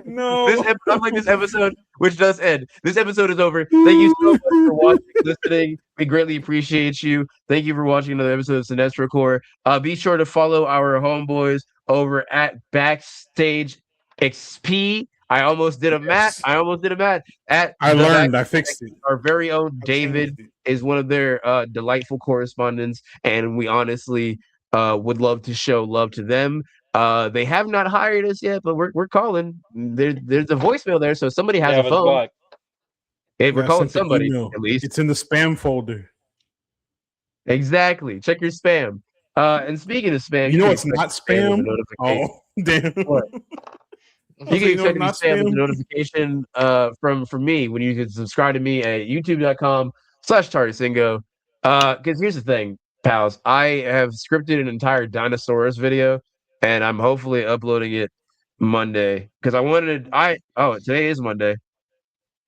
No, I'm like this episode, which does end. This episode is over. Thank you so much for watching, listening. We greatly appreciate you. Thank you for watching another episode of Cinestro Core. Be sure to follow our homeboys over at Backstage XP. I almost did a Matt. I fixed it. Our very own David is one of their delightful correspondents, and we honestly would love to show love to them. They have not hired us yet, but we're calling. There's a voicemail there, so somebody has a phone. We're calling somebody at least. It's in the spam folder. Exactly. Check your spam. And speaking of spam, you know it's not spam. Oh, damn. What? You can expect to spam with a notification from me when you can subscribe to me at youtube.com/TardySingo. Because here's the thing, pals. I have scripted an entire Dinosaurus video, and I'm hopefully uploading it Monday. Because today is Monday.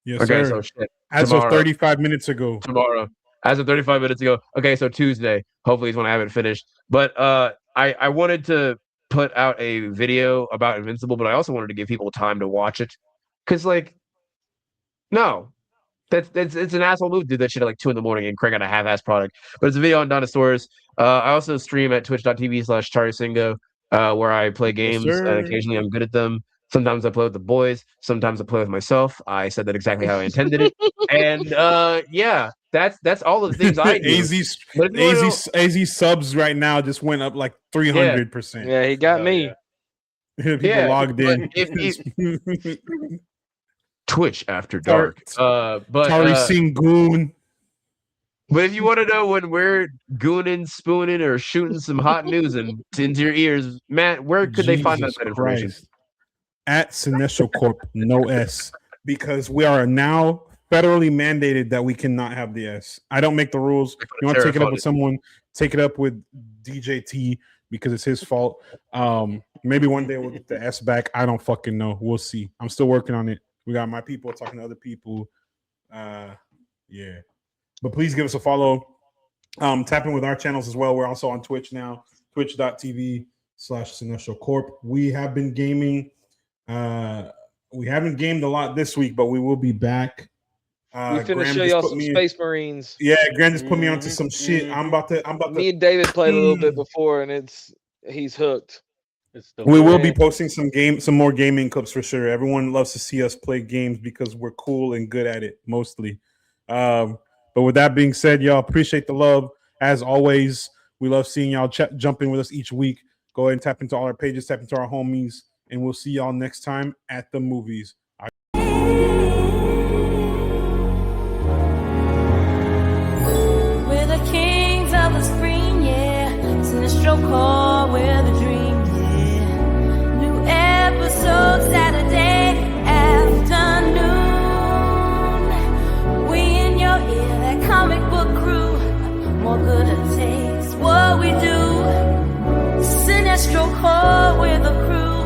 Yes, okay, sir. So shit. As of 35 minutes ago. Tomorrow. As of 35 minutes ago. Okay, so Tuesday. Hopefully is when I have it finished. But I wanted to put out a video about Invincible, but I also wanted to give people time to watch it. Because, no. It's an asshole move to do that shit at 2 a.m. and crank out a half-ass product. But it's a video on Dinosaurs. I also stream at twitch.tv/TardySingo, where I play games, and occasionally I'm good at them. Sometimes I play with the boys. Sometimes I play with myself. I said that exactly how I intended it. And yeah, that's all the things I do. AZ subs right now just went up 300%. Yeah, he got me. Yeah. People logged in. Twitch after dark. Tari Singh Goon. But if you want to know when we're gooning, spooning, or shooting some hot news into your ears, Matt, where could they find that information? At Cinestro Corp, no S, because we are now federally mandated that we cannot have the S. I don't make the rules. You want to take it up with someone, take it up with DJT because it's his fault. Maybe one day we'll get the S back. I don't fucking know. We'll see. I'm still working on it. We got my people talking to other people. Yeah. But please give us a follow. Tap in with our channels as well. We're also on Twitch now, twitch.tv/Cinestro Corp. We have been gaming. We haven't gamed a lot this week, but we will be back We finna show y'all some Space Marines. Yeah, Graham just put me onto some shit. I'm about to. Me and David played a little bit before, and he's hooked. We will be posting some more gaming clips for sure. Everyone loves to see us play games because we're cool and good at it, mostly. But with that being said, y'all appreciate the love as always. We love seeing y'all jump in with us each week. Go ahead and tap into all our pages, tap into our homies, and we'll see y'all next time at the movies. We're the kings of the spring, yeah. Cinestro core, we're the dream, yeah. New episode Saturday afternoon. We in your ear, that comic book crew. More good it takes what we do. Cinestro core, we're the crew.